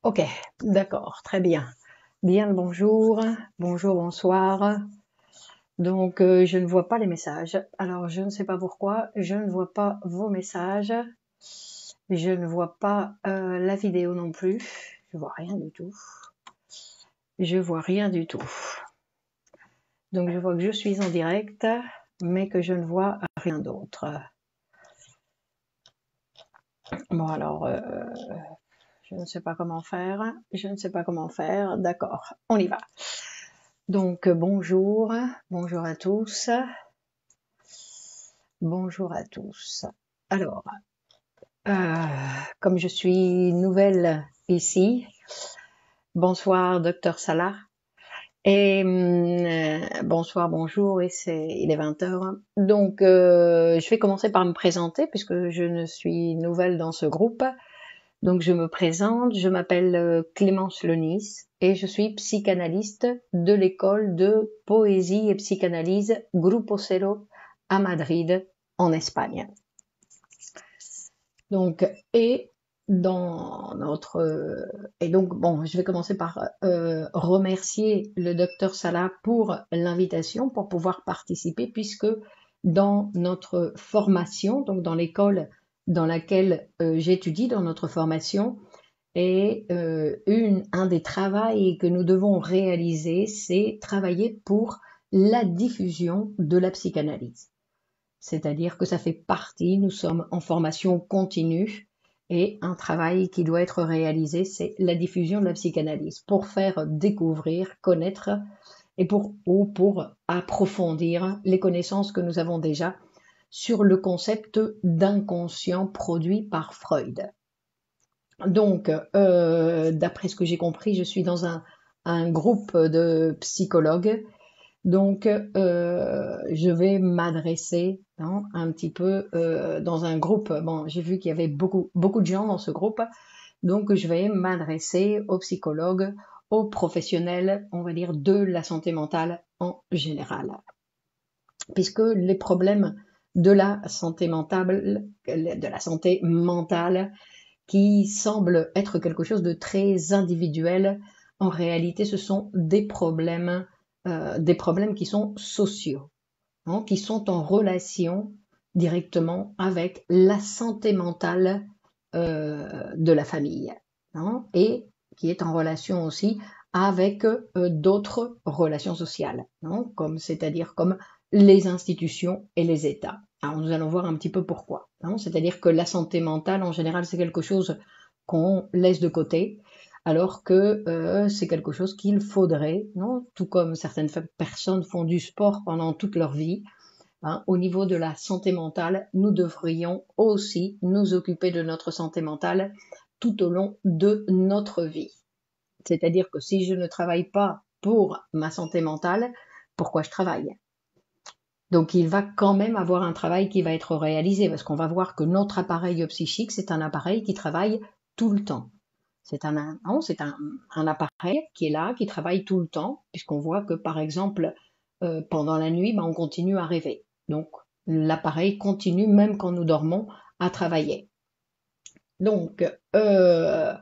Ok, d'accord, très bien. Bien le bonjour, bonjour, bonsoir. Donc, je ne vois pas les messages. Alors, je ne sais pas pourquoi, je ne vois pas vos messages. Je ne vois pas la vidéo non plus. Je vois rien du tout. Je vois rien du tout. Donc, je vois que je suis en direct, mais que je ne vois rien d'autre. Bon, alors, je ne sais pas comment faire. Je ne sais pas comment faire. D'accord, on y va. Donc, bonjour, bonjour à tous. Bonjour à tous. Alors, comme je suis nouvelle ici, bonsoir Docteur Salah, et bonsoir, bonjour, et il est 20 heures. Donc, je vais commencer par me présenter, puisque je ne suis nouvelle dans ce groupe. Donc, je me présente, je m'appelle Clémence Lenis, et je suis psychanalyste de l'école de poésie et psychanalyse Grupo Cero à Madrid, en Espagne. Donc, et donc bon, je vais commencer par remercier le docteur Salah pour l'invitation pour pouvoir participer, puisque dans notre formation, donc dans l'école dans laquelle j'étudie, dans notre formation, et un des travaux que nous devons réaliser, c'est travailler pour la diffusion de la psychanalyse. C'est-à-dire que ça fait partie, nous sommes en formation continue, et un travail qui doit être réalisé, c'est la diffusion de la psychanalyse pour faire découvrir, connaître et pour approfondir les connaissances que nous avons déjà sur le concept d'inconscient produit par Freud. Donc, d'après ce que j'ai compris, je suis dans un groupe de psychologues. Donc, je vais m'adresser un petit peu dans un groupe. Bon, j'ai vu qu'il y avait beaucoup de gens dans ce groupe. Donc, je vais m'adresser aux psychologues, aux professionnels, on va dire, de la santé mentale en général. Puisque les problèmes de la santé mentale, qui semble être quelque chose de très individuel, en réalité, ce sont des problèmes qui sont sociaux, qui sont en relation directement avec la santé mentale de la famille, et qui est en relation aussi avec d'autres relations sociales, c'est-à-dire comme les institutions et les États. Alors nous allons voir un petit peu pourquoi. C'est-à-dire que la santé mentale, en général, c'est quelque chose qu'on laisse de côté, alors que c'est quelque chose qu'il faudrait, tout comme certaines personnes font du sport pendant toute leur vie, au niveau de la santé mentale, nous devrions aussi nous occuper de notre santé mentale tout au long de notre vie. C'est-à-dire que si je ne travaille pas pour ma santé mentale, pourquoi je travaille? Donc il va quand même avoir un travail qui va être réalisé, parce qu'on va voir que notre appareil psychique, c'est un appareil qui travaille tout le temps. C'est un appareil qui est là, qui travaille tout le temps, puisqu'on voit que par exemple, pendant la nuit, on continue à rêver. Donc l'appareil continue, même quand nous dormons, à travailler. Donc, la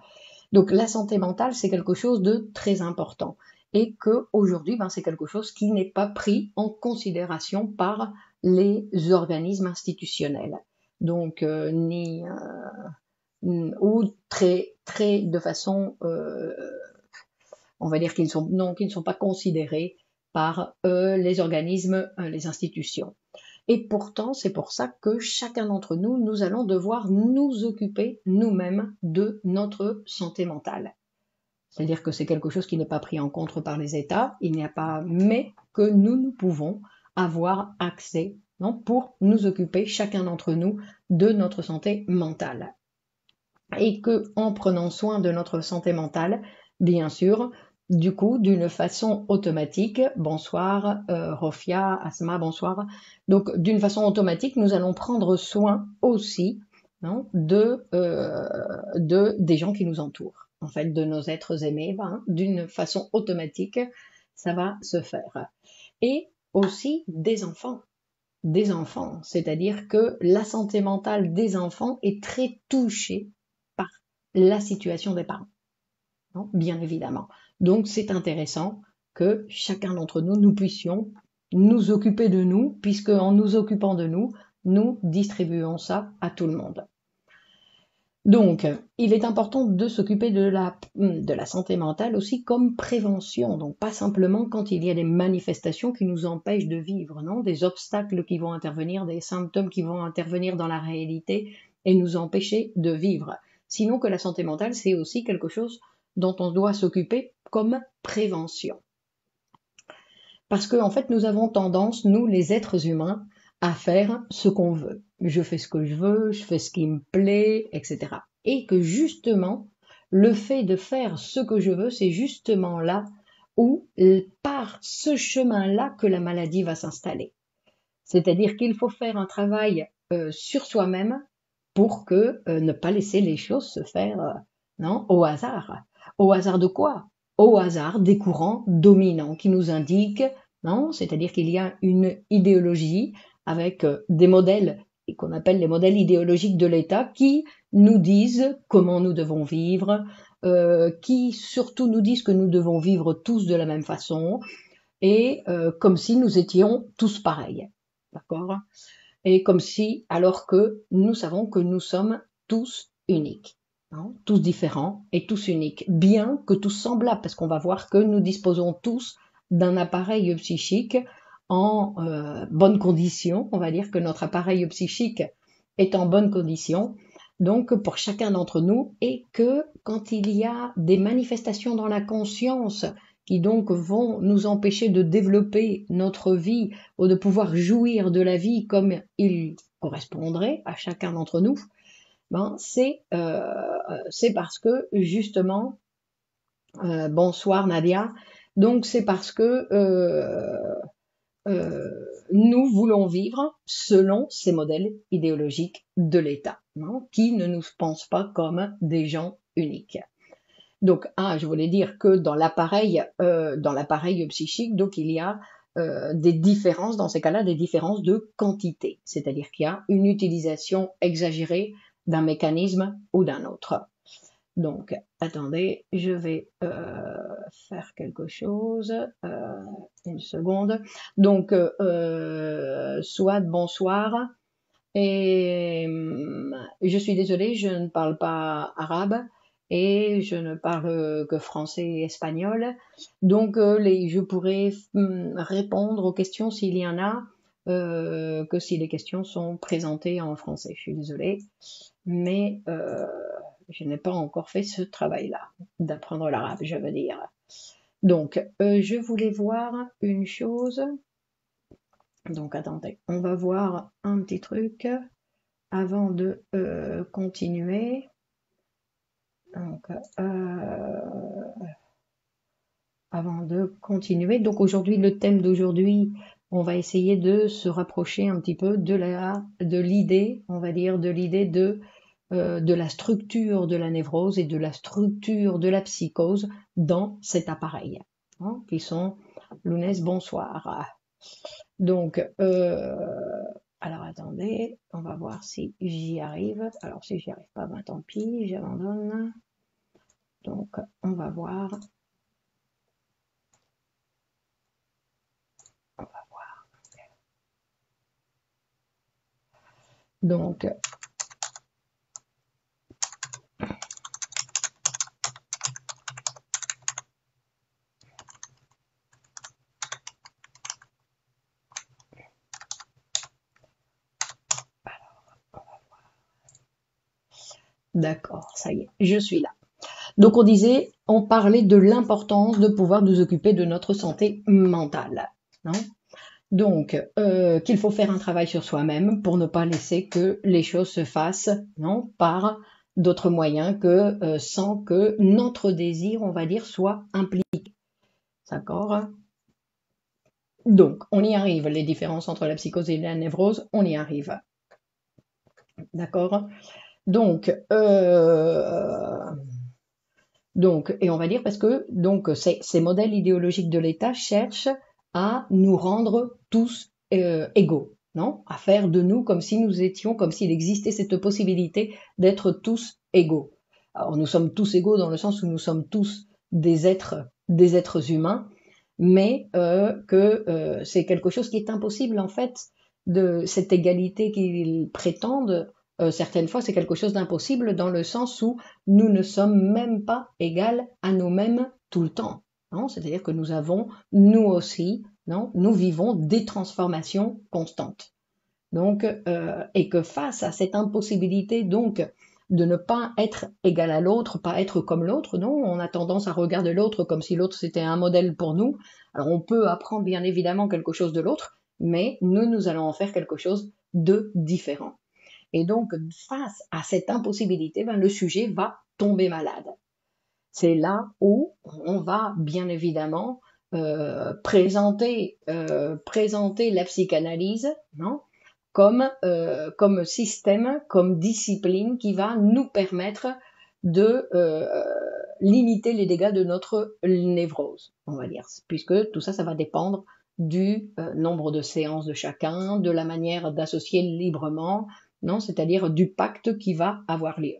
santé mentale, c'est quelque chose de très important, et que aujourd'hui, c'est quelque chose qui n'est pas pris en considération par les organismes institutionnels. Donc, ou très de façon, on va dire qu'ils ne sont pas considérés par les organismes, les institutions. Et pourtant, c'est pour ça que chacun d'entre nous, nous allons devoir nous occuper nous-mêmes de notre santé mentale. C'est-à-dire que c'est quelque chose qui n'est pas pris en compte par les États, il n'y a pas, mais que nous pouvons avoir accès, pour nous occuper, chacun d'entre nous, de notre santé mentale. Et que, en prenant soin de notre santé mentale, bien sûr, du coup, d'une façon automatique, bonsoir Rofia, Asma, bonsoir. Donc, d'une façon automatique, nous allons prendre soin aussi des gens qui nous entourent, en fait, de nos êtres aimés. D'une façon automatique, ça va se faire. Et aussi des enfants. C'est-à-dire que la santé mentale des enfants est très touchée par la situation des parents. hein, bien évidemment. Donc c'est intéressant que chacun d'entre nous, nous puissions nous occuper de nous, puisque en nous occupant de nous, nous distribuons ça à tout le monde. Donc, il est important de s'occuper de la santé mentale aussi comme prévention, donc pas simplement quand il y a des manifestations qui nous empêchent de vivre, non, des obstacles qui vont intervenir, des symptômes qui vont intervenir dans la réalité et nous empêcher de vivre. Sinon que la santé mentale, c'est aussi quelque chose dont on doit s'occuper comme prévention. Parce qu'en fait, nous avons tendance, nous les êtres humains, à faire ce qu'on veut. Je fais ce que je veux, je fais ce qui me plaît, etc. Et que justement, le fait de faire ce que je veux, c'est justement là où, par ce chemin-là, que la maladie va s'installer. C'est-à-dire qu'il faut faire un travail sur soi-même pour que ne pas laisser les choses se faire non, au hasard. Au hasard de quoi? Au hasard des courants dominants qui nous indiquent, non, c'est-à-dire qu'il y a une idéologie avec des modèles qu'on appelle les modèles idéologiques de l'État qui nous disent comment nous devons vivre, qui surtout nous disent que nous devons vivre tous de la même façon et comme si nous étions tous pareils. D'accord? Et comme si, alors que nous savons que nous sommes tous uniques, hein, tous différents et tous uniques, bien que tous semblables, parce qu'on va voir que nous disposons tous d'un appareil psychique en bonne condition, on va dire que notre appareil psychique est en bonne condition, donc pour chacun d'entre nous, et que quand il y a des manifestations dans la conscience qui donc vont nous empêcher de développer notre vie ou de pouvoir jouir de la vie comme il correspondrait à chacun d'entre nous, ben c'est parce que justement, bonsoir Nadia, donc c'est parce que nous voulons vivre selon ces modèles idéologiques de l'État, non, qui ne nous pensent pas comme des gens uniques. Donc, je voulais dire que dans l'appareil psychique, donc il y a des différences, dans ces cas-là, des différences de quantité. C'est-à-dire qu'il y a une utilisation exagérée d'un mécanisme ou d'un autre. Donc, attendez, je vais faire quelque chose. Une seconde. Donc, soit bonsoir. Et je suis désolée, je ne parle pas arabe et je ne parle que français et espagnol. Donc, je pourrais répondre aux questions s'il y en a, que si les questions sont présentées en français. Je suis désolée, mais je n'ai pas encore fait ce travail-là, d'apprendre l'arabe, je veux dire. Donc, je voulais voir une chose. Donc, attendez, on va voir un petit truc avant de continuer. Donc, avant de continuer, donc aujourd'hui, le thème d'aujourd'hui, on va essayer de se rapprocher un petit peu de l'idée, on va dire, de l'idée de la structure de la névrose et de la structure de la psychose dans cet appareil, hein, qui sont Lounès, bonsoir. Donc, alors attendez, on va voir si j'y arrive. Alors si j'y arrive pas, ben tant pis, j'abandonne. Donc, on va voir. On va voir. Donc, d'accord, ça y est, je suis là. Donc on parlait de l'importance de pouvoir nous occuper de notre santé mentale, non? Donc, qu'il faut faire un travail sur soi-même pour ne pas laisser que les choses se fassent, non, par d'autres moyens que sans que notre désir, on va dire, soit impliqué. D'accord? Donc, on y arrive. Les différences entre la psychose et la névrose, on y arrive. D'accord? Donc, et on va dire parce que donc ces modèles idéologiques de l'État cherchent à nous rendre tous égaux, non? À faire de nous comme si nous étions, comme s'il existait cette possibilité d'être tous égaux. alors nous sommes tous égaux dans le sens où nous sommes tous des êtres humains, mais que c'est quelque chose qui est impossible en fait, de cette égalité qu'ils prétendent. Certaines fois, c'est quelque chose d'impossible dans le sens où nous ne sommes même pas égales à nous-mêmes tout le temps. Non, c'est-à-dire que nous avons, nous aussi, non, nous vivons des transformations constantes. Donc, et que face à cette impossibilité donc de ne pas être égal à l'autre, pas être comme l'autre, non, on a tendance à regarder l'autre comme si l'autre c'était un modèle pour nous. Alors on peut apprendre bien évidemment quelque chose de l'autre, mais nous allons en faire quelque chose de différent. Et donc face à cette impossibilité, ben, le sujet va tomber malade. C'est là où on va bien évidemment présenter la psychanalyse, non, comme système, comme discipline qui va nous permettre de limiter les dégâts de notre névrose, on va dire, puisque tout ça, ça va dépendre du nombre de séances de chacun, de la manière d'associer librement, non, c'est-à-dire du pacte qui va avoir lieu.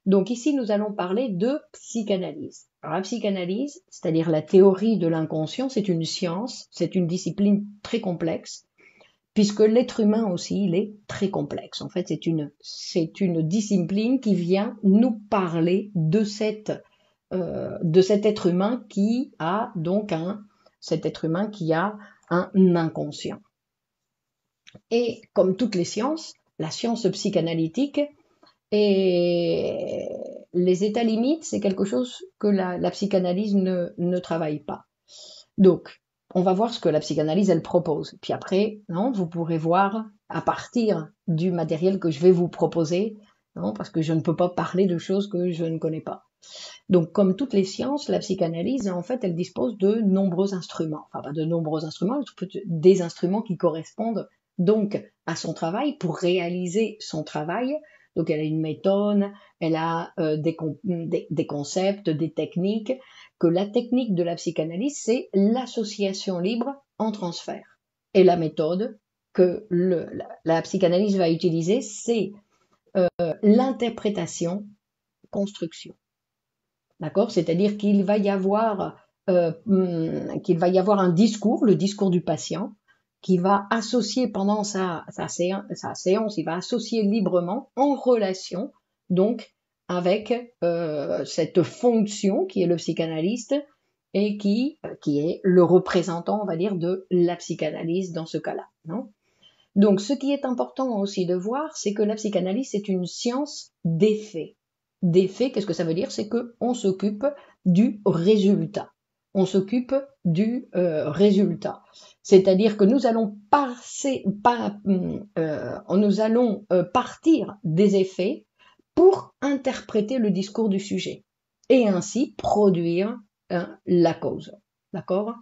Donc ici, nous allons parler de psychanalyse. Alors la psychanalyse, c'est-à-dire la théorie de l'inconscient, c'est une science, c'est une discipline très complexe, puisque l'être humain aussi, il est très complexe. En fait, c'est une discipline qui vient nous parler de cet être humain qui a donc cet être humain qui a un inconscient. Et comme toutes les sciences, la science psychanalytique et les états limites, c'est quelque chose que la psychanalyse ne travaille pas. Donc, on va voir ce que la psychanalyse, elle propose. Puis après, non, vous pourrez voir à partir du matériel que je vais vous proposer, non, parce que je ne peux pas parler de choses que je ne connais pas. Donc, comme toutes les sciences, la psychanalyse, en fait, elle dispose de nombreux instruments. Enfin, pas de nombreux instruments, des instruments qui correspondent donc à son travail pour réaliser son travail. Donc, elle a une méthode, elle a des concepts, des techniques, que la technique de la psychanalyse, c'est l'association libre en transfert. Et la méthode que la psychanalyse va utiliser, c'est l'interprétation, construction. D'accord? C'est-à-dire qu'il va y avoir un discours, le discours du patient, qui va associer pendant sa séance, il va associer librement en relation donc avec cette fonction qui est le psychanalyste et qui est le représentant, on va dire, de la psychanalyse dans ce cas-là. Non? Donc, ce qui est important aussi de voir, c'est que la psychanalyse, c'est une science des faits. Des faits, qu'est-ce que ça veut dire? C'est qu'on s'occupe du résultat. On s'occupe du résultat. C'est-à-dire que nous allons partir des effets pour interpréter le discours du sujet et ainsi produire la cause. D'accord?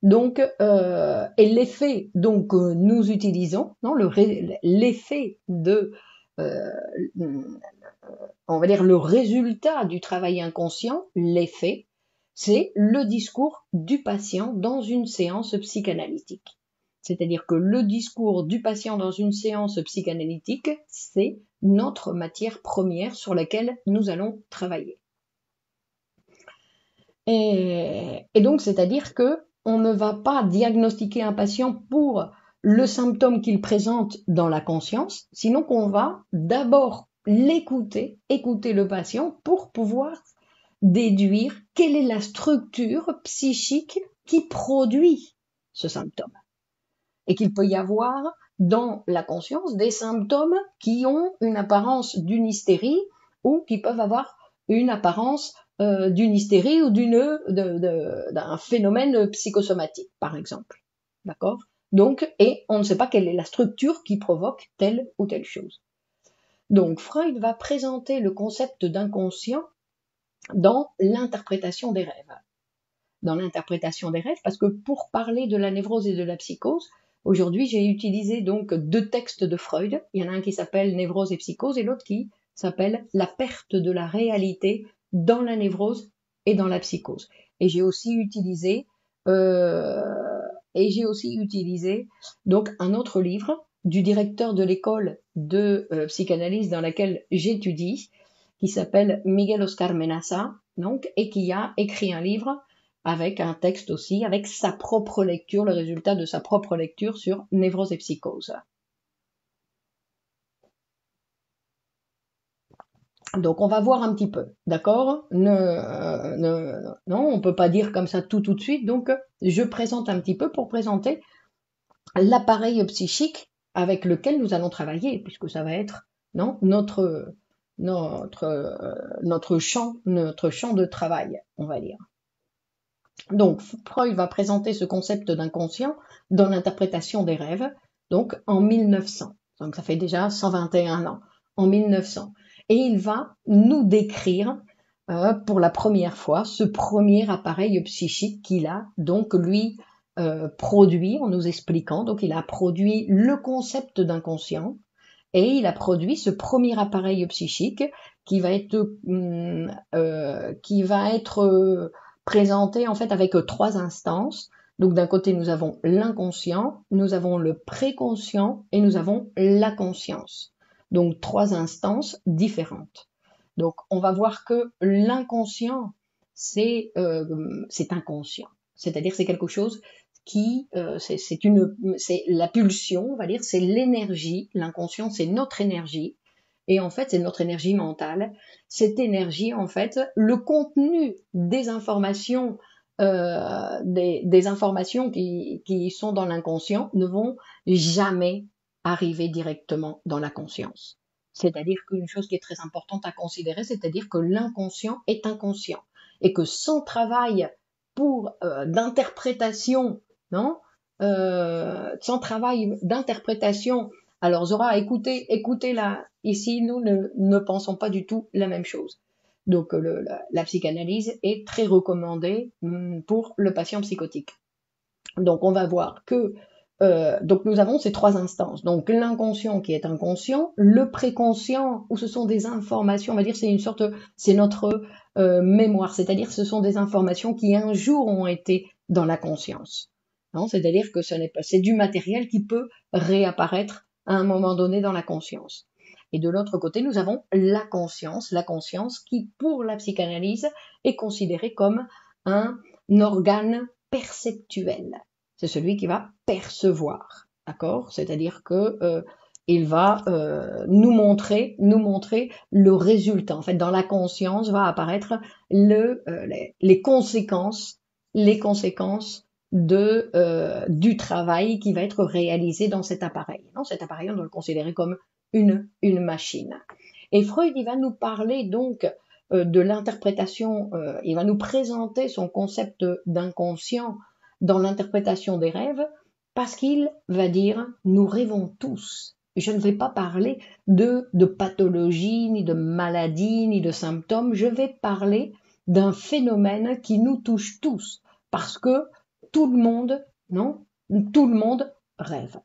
Donc, et l'effet donc que nous utilisons, non, l'effet de, on va dire le résultat du travail inconscient, l'effet, c'est le discours du patient dans une séance psychanalytique. C'est-à-dire que le discours du patient dans une séance psychanalytique, c'est notre matière première sur laquelle nous allons travailler. Et donc, c'est-à-dire que on ne va pas diagnostiquer un patient pour le symptôme qu'il présente dans la conscience, sinon qu'on va d'abord l'écouter, écouter le patient pour pouvoir déduire quelle est la structure psychique qui produit ce symptôme. Et qu'il peut y avoir dans la conscience des symptômes qui ont une apparence d'une hystérie ou qui peuvent avoir une apparence d'une hystérie ou d'un phénomène psychosomatique, par exemple. D'accord? Donc, et on ne sait pas quelle est la structure qui provoque telle ou telle chose. Donc, Freud va présenter le concept d'inconscient dans l'interprétation des rêves. Dans l'interprétation des rêves, parce que pour parler de la névrose et de la psychose, aujourd'hui, j'ai utilisé donc 2 textes de Freud. Il y en a un qui s'appelle Névrose et psychose et l'autre qui s'appelle La perte de la réalité dans la névrose et dans la psychose. Et j'ai aussi utilisé donc un autre livre du directeur de l'école de psychanalyse dans laquelle j'étudie qui s'appelle Miguel Oscar Menaza, donc, et qui a écrit un livre avec un texte aussi, avec sa propre lecture, le résultat de sa propre lecture sur névrose et psychose. Donc on va voir un petit peu, d'accord? Non, on peut pas dire comme ça tout de suite. Donc je présente un petit peu pour présenter l'appareil psychique avec lequel nous allons travailler, puisque ça va être non notre champ de travail, on va dire. Donc Freud va présenter ce concept d'inconscient dans l'interprétation des rêves, donc en 1900. Donc ça fait déjà 121 ans, en 1900. Et il va nous décrire pour la première fois ce premier appareil psychique qu'il a donc lui produit en nous expliquant. Donc il a produit le concept d'inconscient et il a produit ce premier appareil psychique qui va être présenté en fait avec trois instances. Donc d'un côté nous avons l'inconscient, nous avons le préconscient et nous avons la conscience. Donc trois instances différentes. Donc on va voir que l'inconscient c'est inconscient, c'est-à-dire c'est quelque chose qui c'est la pulsion, on va dire, c'est l'énergie. L'inconscient c'est notre énergie. Et en fait, c'est notre énergie mentale. Cette énergie, en fait, le contenu des informations, des informations qui sont dans l'inconscient ne vont jamais arriver directement dans la conscience. C'est-à-dire qu'une chose qui est très importante à considérer, c'est-à-dire que l'inconscient est inconscient. Et que sans travail d'interprétation, non, sans travail d'interprétation. Alors Zora, écoutez là, ici nous ne pensons pas du tout la même chose. Donc la psychanalyse est très recommandée pour le patient psychotique. Donc on va voir que donc nous avons ces trois instances. Donc l'inconscient qui est inconscient, le préconscient où ce sont des informations, on va dire c'est notre mémoire, c'est-à-dire ce sont des informations qui un jour ont été dans la conscience. C'est-à-dire que c'est du matériel qui peut réapparaître à un moment donné dans la conscience. Et de l'autre côté, nous avons la conscience qui, pour la psychanalyse, est considérée comme un organe perceptuel. C'est celui qui va percevoir, d'accord? C'est-à-dire que il va nous montrer le résultat. En fait, dans la conscience va apparaître les conséquences du travail qui va être réalisé dans cet appareil. Dans cet appareil, on doit le considérer comme une machine. Et Freud, il va nous parler donc de l'interprétation, il va nous présenter son concept d'inconscient dans l'interprétation des rêves, parce qu'il va dire « nous rêvons tous ». Je ne vais pas parler de pathologie, ni de maladie, ni de symptômes, je vais parler d'un phénomène qui nous touche tous, parce que tout le monde rêve,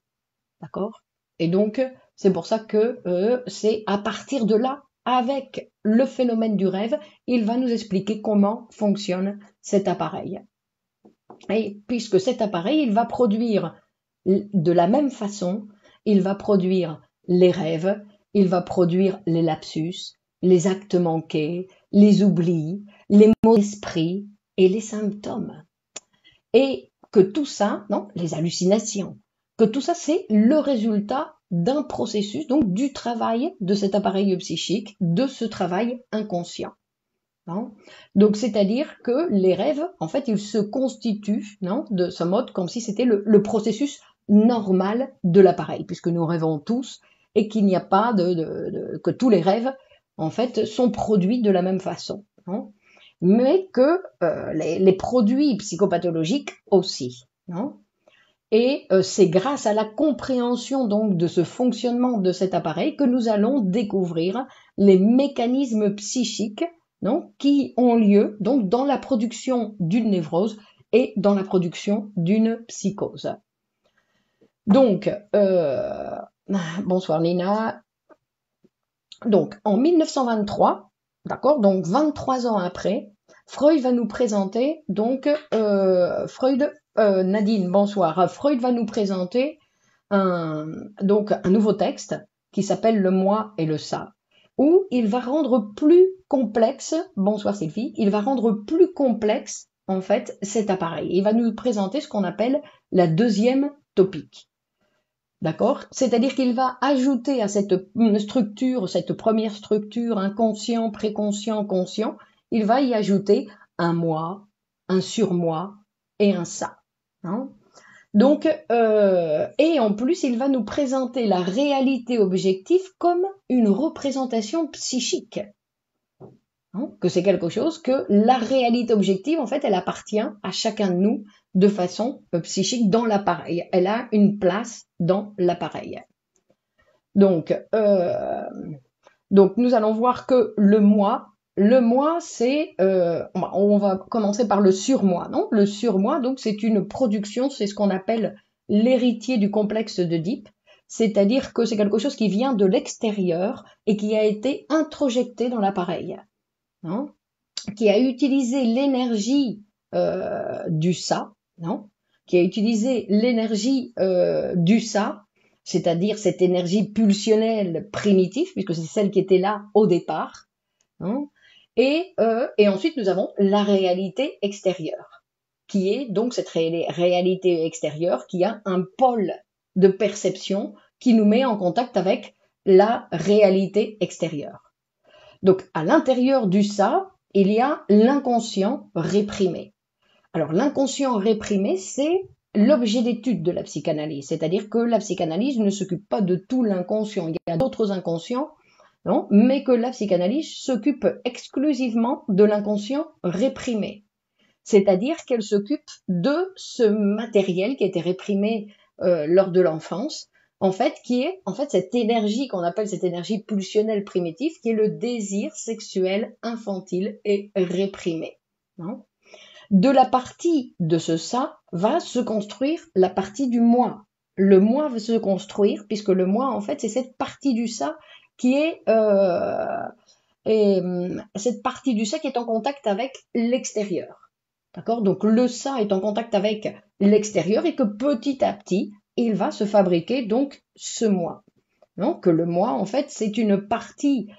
d'accord? Et donc, c'est pour ça que c'est à partir de là, avec le phénomène du rêve, il va nous expliquer comment fonctionne cet appareil. Et puisque cet appareil, il va produire de la même façon, il va produire les rêves, il va produire les lapsus, les actes manqués, les oublis, les maux d'esprit et les symptômes. Et que tout ça, les hallucinations, que tout ça c'est le résultat d'un processus, donc du travail de cet appareil psychique, de ce travail inconscient. Donc c'est-à-dire que les rêves, en fait, ils se constituent de ce mode comme si c'était le processus normal de l'appareil, puisque nous rêvons tous et qu'il n'y a pas que tous les rêves, en fait, sont produits de la même façon. Mais que les produits psychopathologiques aussi. Et c'est grâce à la compréhension donc de ce fonctionnement de cet appareil que nous allons découvrir les mécanismes psychiques qui ont lieu donc dans la production d'une névrose et dans la production d'une psychose. Donc, bonsoir Lina. Donc, en 1923, d'accord, donc 23 ans après, Freud va nous présenter, donc, Nadine, bonsoir. Freud va nous présenter un nouveau texte qui s'appelle Le moi et le ça. où il va rendre plus complexe, bonsoir Sylvie, il va rendre plus complexe en fait cet appareil. Il va nous présenter ce qu'on appelle la deuxième topique. D'accord? C'est-à-dire qu'il va ajouter à cette structure, cette première structure, inconscient, préconscient, conscient, il va y ajouter un moi, un surmoi et un ça. Hein? Donc, et en plus, il va nous présenter la réalité objective comme une représentation psychique. Hein, que c'est quelque chose que la réalité objective, en fait, elle appartient à chacun de nous de façon psychique dans l'appareil. Elle a une place dans l'appareil. Donc, nous allons voir que le moi, c'est, on va commencer par le surmoi, non? Le surmoi, donc, c'est une production, c'est ce qu'on appelle l'héritier du complexe d'Oedipe, c'est-à-dire que c'est quelque chose qui vient de l'extérieur et qui a été introjecté dans l'appareil, hein, qui a utilisé l'énergie du ça, non? Qui a utilisé l'énergie du ça, c'est-à-dire cette énergie pulsionnelle primitive, puisque c'est celle qui était là au départ, hein, et ensuite nous avons la réalité extérieure, qui est donc cette réalité extérieure qui a un pôle de perception qui nous met en contact avec la réalité extérieure. Donc à l'intérieur du ça, il y a l'inconscient réprimé. Alors l'inconscient réprimé, c'est l'objet d'étude de la psychanalyse, c'est-à-dire que la psychanalyse ne s'occupe pas de tout l'inconscient, il y a d'autres inconscients, non, mais que la psychanalyse s'occupe exclusivement de l'inconscient réprimé, c'est-à-dire qu'elle s'occupe de ce matériel qui a été réprimé lors de l'enfance, en fait, qui est en fait cette énergie qu'on appelle cette énergie pulsionnelle primitive, qui est le désir sexuel infantile et réprimé. Non? De la partie de ce ça va se construire la partie du moi. Le moi va se construire, puisque le moi, en fait, c'est cette partie du ça qui est cette partie du ça qui est en contact avec l'extérieur. D'accord? Donc le ça est en contact avec l'extérieur et que petit à petit, il va se fabriquer donc ce moi. Donc que le moi, en fait, c'est une partie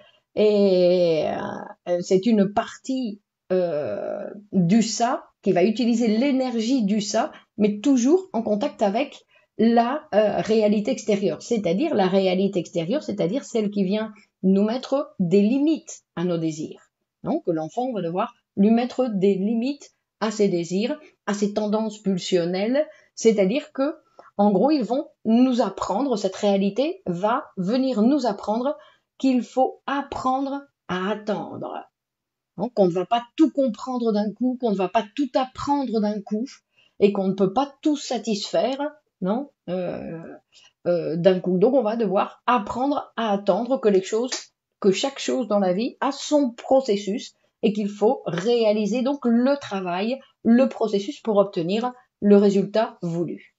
du ça qui va utiliser l'énergie du ça, mais toujours en contact avec la réalité extérieure, c'est-à-dire la réalité extérieure, c'est-à-dire celle qui vient nous mettre des limites à nos désirs. Donc l'enfant, on va devoir lui mettre des limites à ses désirs, à ses tendances pulsionnelles, c'est-à-dire que en gros, ils vont nous apprendre, cette réalité va venir nous apprendre qu'il faut apprendre à attendre. Donc, qu'on ne va pas tout comprendre d'un coup, qu'on ne va pas tout apprendre d'un coup, et qu'on ne peut pas tout satisfaire, non, d'un coup. Donc, on va devoir apprendre à attendre que chaque chose dans la vie a son processus, et qu'il faut réaliser donc le travail, le processus pour obtenir le résultat voulu.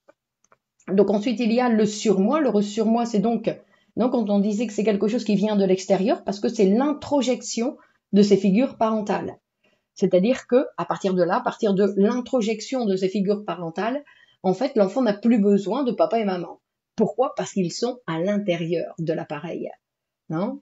Donc ensuite, il y a le surmoi. Le surmoi, c'est donc quand on disait que c'est quelque chose qui vient de l'extérieur, parce que c'est l'introjection de ces figures parentales. C'est-à-dire que à partir de là, à partir de l'introjection de ces figures parentales, en fait, l'enfant n'a plus besoin de papa et maman. Pourquoi? Parce qu'ils sont à l'intérieur de l'appareil, non?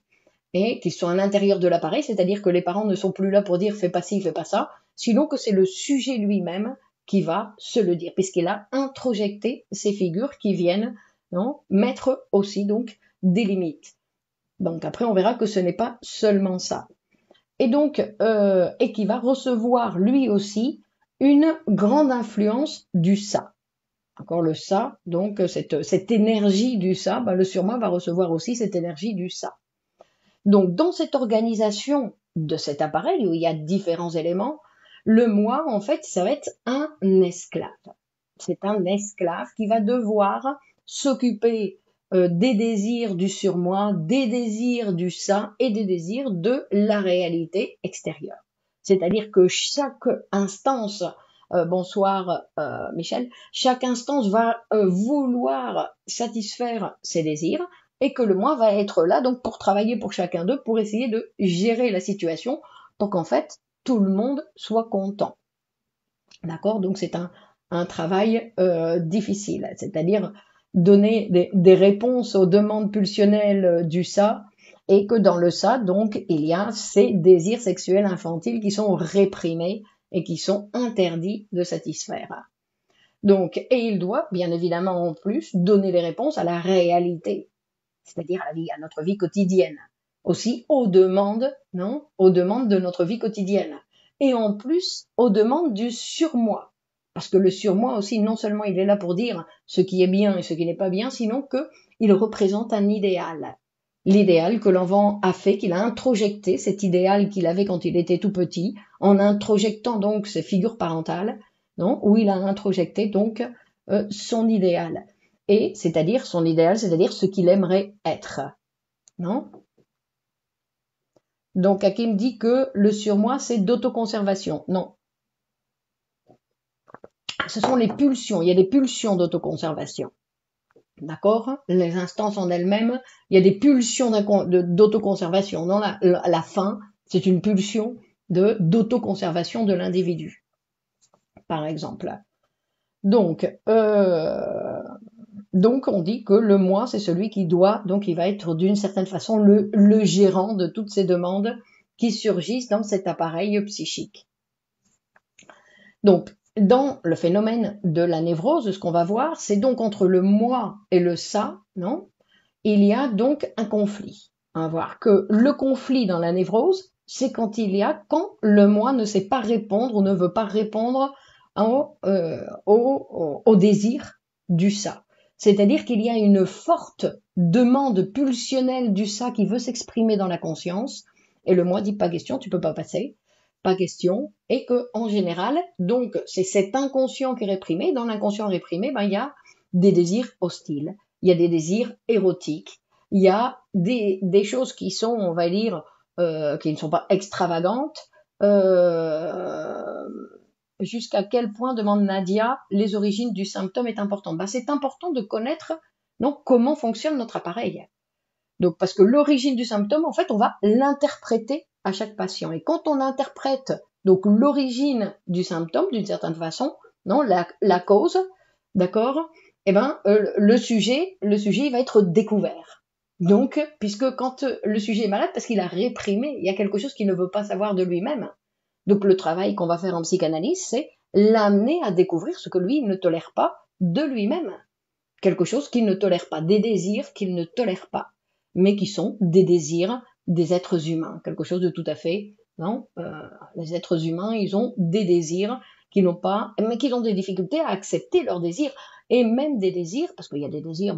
Et qu'ils sont à l'intérieur de l'appareil, c'est-à-dire que les parents ne sont plus là pour dire fais pas ci, fais pas ça, sinon que c'est le sujet lui-même qui va se le dire, puisqu'il a introjecté ces figures qui viennent, non, mettre aussi donc des limites. Donc après on verra que ce n'est pas seulement ça. Et donc et qui va recevoir lui aussi une grande influence du ça. Encore le ça, donc cette énergie du ça, le surmoi va recevoir aussi cette énergie du ça. Donc dans cette organisation de cet appareil où il y a différents éléments, le moi, en fait, ça va être un esclave. C'est un esclave qui va devoir s'occuper des désirs du surmoi, des désirs du ça et des désirs de la réalité extérieure. C'est-à-dire que chaque instance, bonsoir Michel, chaque instance va vouloir satisfaire ses désirs et que le moi va être là donc pour travailler pour chacun d'eux, pour essayer de gérer la situation pour qu'en fait tout le monde soit content. D'accord? Donc c'est un travail difficile, c'est-à-dire donner des réponses aux demandes pulsionnelles du ça et que dans le ça, donc, il y a ces désirs sexuels infantiles qui sont réprimés et qui sont interdits de satisfaire. Donc, et il doit, bien évidemment, en plus, donner les réponses à la réalité, c'est-à-dire à notre vie quotidienne, aussi aux demandes, non, aux demandes de notre vie quotidienne, et en plus aux demandes du surmoi, parce que le surmoi aussi, non seulement il est là pour dire ce qui est bien et ce qui n'est pas bien, sinon qu'il représente un idéal. L'idéal que l'enfant a fait, qu'il a introjecté, cet idéal qu'il avait quand il était tout petit, en introjectant donc ses figures parentales, non, où il a introjecté donc son idéal. Et c'est-à-dire son idéal, c'est-à-dire ce qu'il aimerait être. Non? Donc Hakim dit que le surmoi, c'est d'autoconservation. Non. Ce sont les pulsions. Il y a des pulsions d'autoconservation. D'accord? Les instances en elles-mêmes, il y a des pulsions d'autoconservation. Non, la faim, c'est une pulsion d'autoconservation de l'individu, par exemple. Donc, on dit que le moi, c'est celui qui doit, donc il va être d'une certaine façon le gérant de toutes ces demandes qui surgissent dans cet appareil psychique. Donc, dans le phénomène de la névrose, ce qu'on va voir, c'est donc entre le moi et le ça, non? Il y a donc un conflit. On va voir que le conflit dans la névrose, c'est quand le moi ne sait pas répondre ou ne veut pas répondre au désir du ça. C'est-à-dire qu'il y a une forte demande pulsionnelle du ça qui veut s'exprimer dans la conscience, et le moi dit pas question, tu peux pas passer, pas question, et que en général, donc c'est cet inconscient qui est réprimé. Dans l'inconscient réprimé, il y a des désirs hostiles, il y a des désirs érotiques, il y a des choses qui sont, on va dire, qui ne sont pas extravagantes. Jusqu'à quel point, demande Nadia, les origines du symptôme est importante. C'est important de connaître donc comment fonctionne notre appareil. Donc parce que l'origine du symptôme, en fait, on va l'interpréter à chaque patient. Et quand on interprète donc l'origine du symptôme d'une certaine façon, non, la cause, d'accord, le sujet il va être découvert. Donc, puisque quand le sujet est malade, parce qu'il a réprimé, il y a quelque chose qu'il ne veut pas savoir de lui-même. Donc le travail qu'on va faire en psychanalyse, c'est l'amener à découvrir ce que lui il ne tolère pas de lui-même. Quelque chose qu'il ne tolère pas, des désirs qu'il ne tolère pas, mais qui sont des désirs des êtres humains. Quelque chose de tout à fait, non, les êtres humains, ils ont des désirs qui n'ont pas, mais qu'ils ont des difficultés à accepter leurs désirs, et même des désirs, parce qu'il y a des désirs,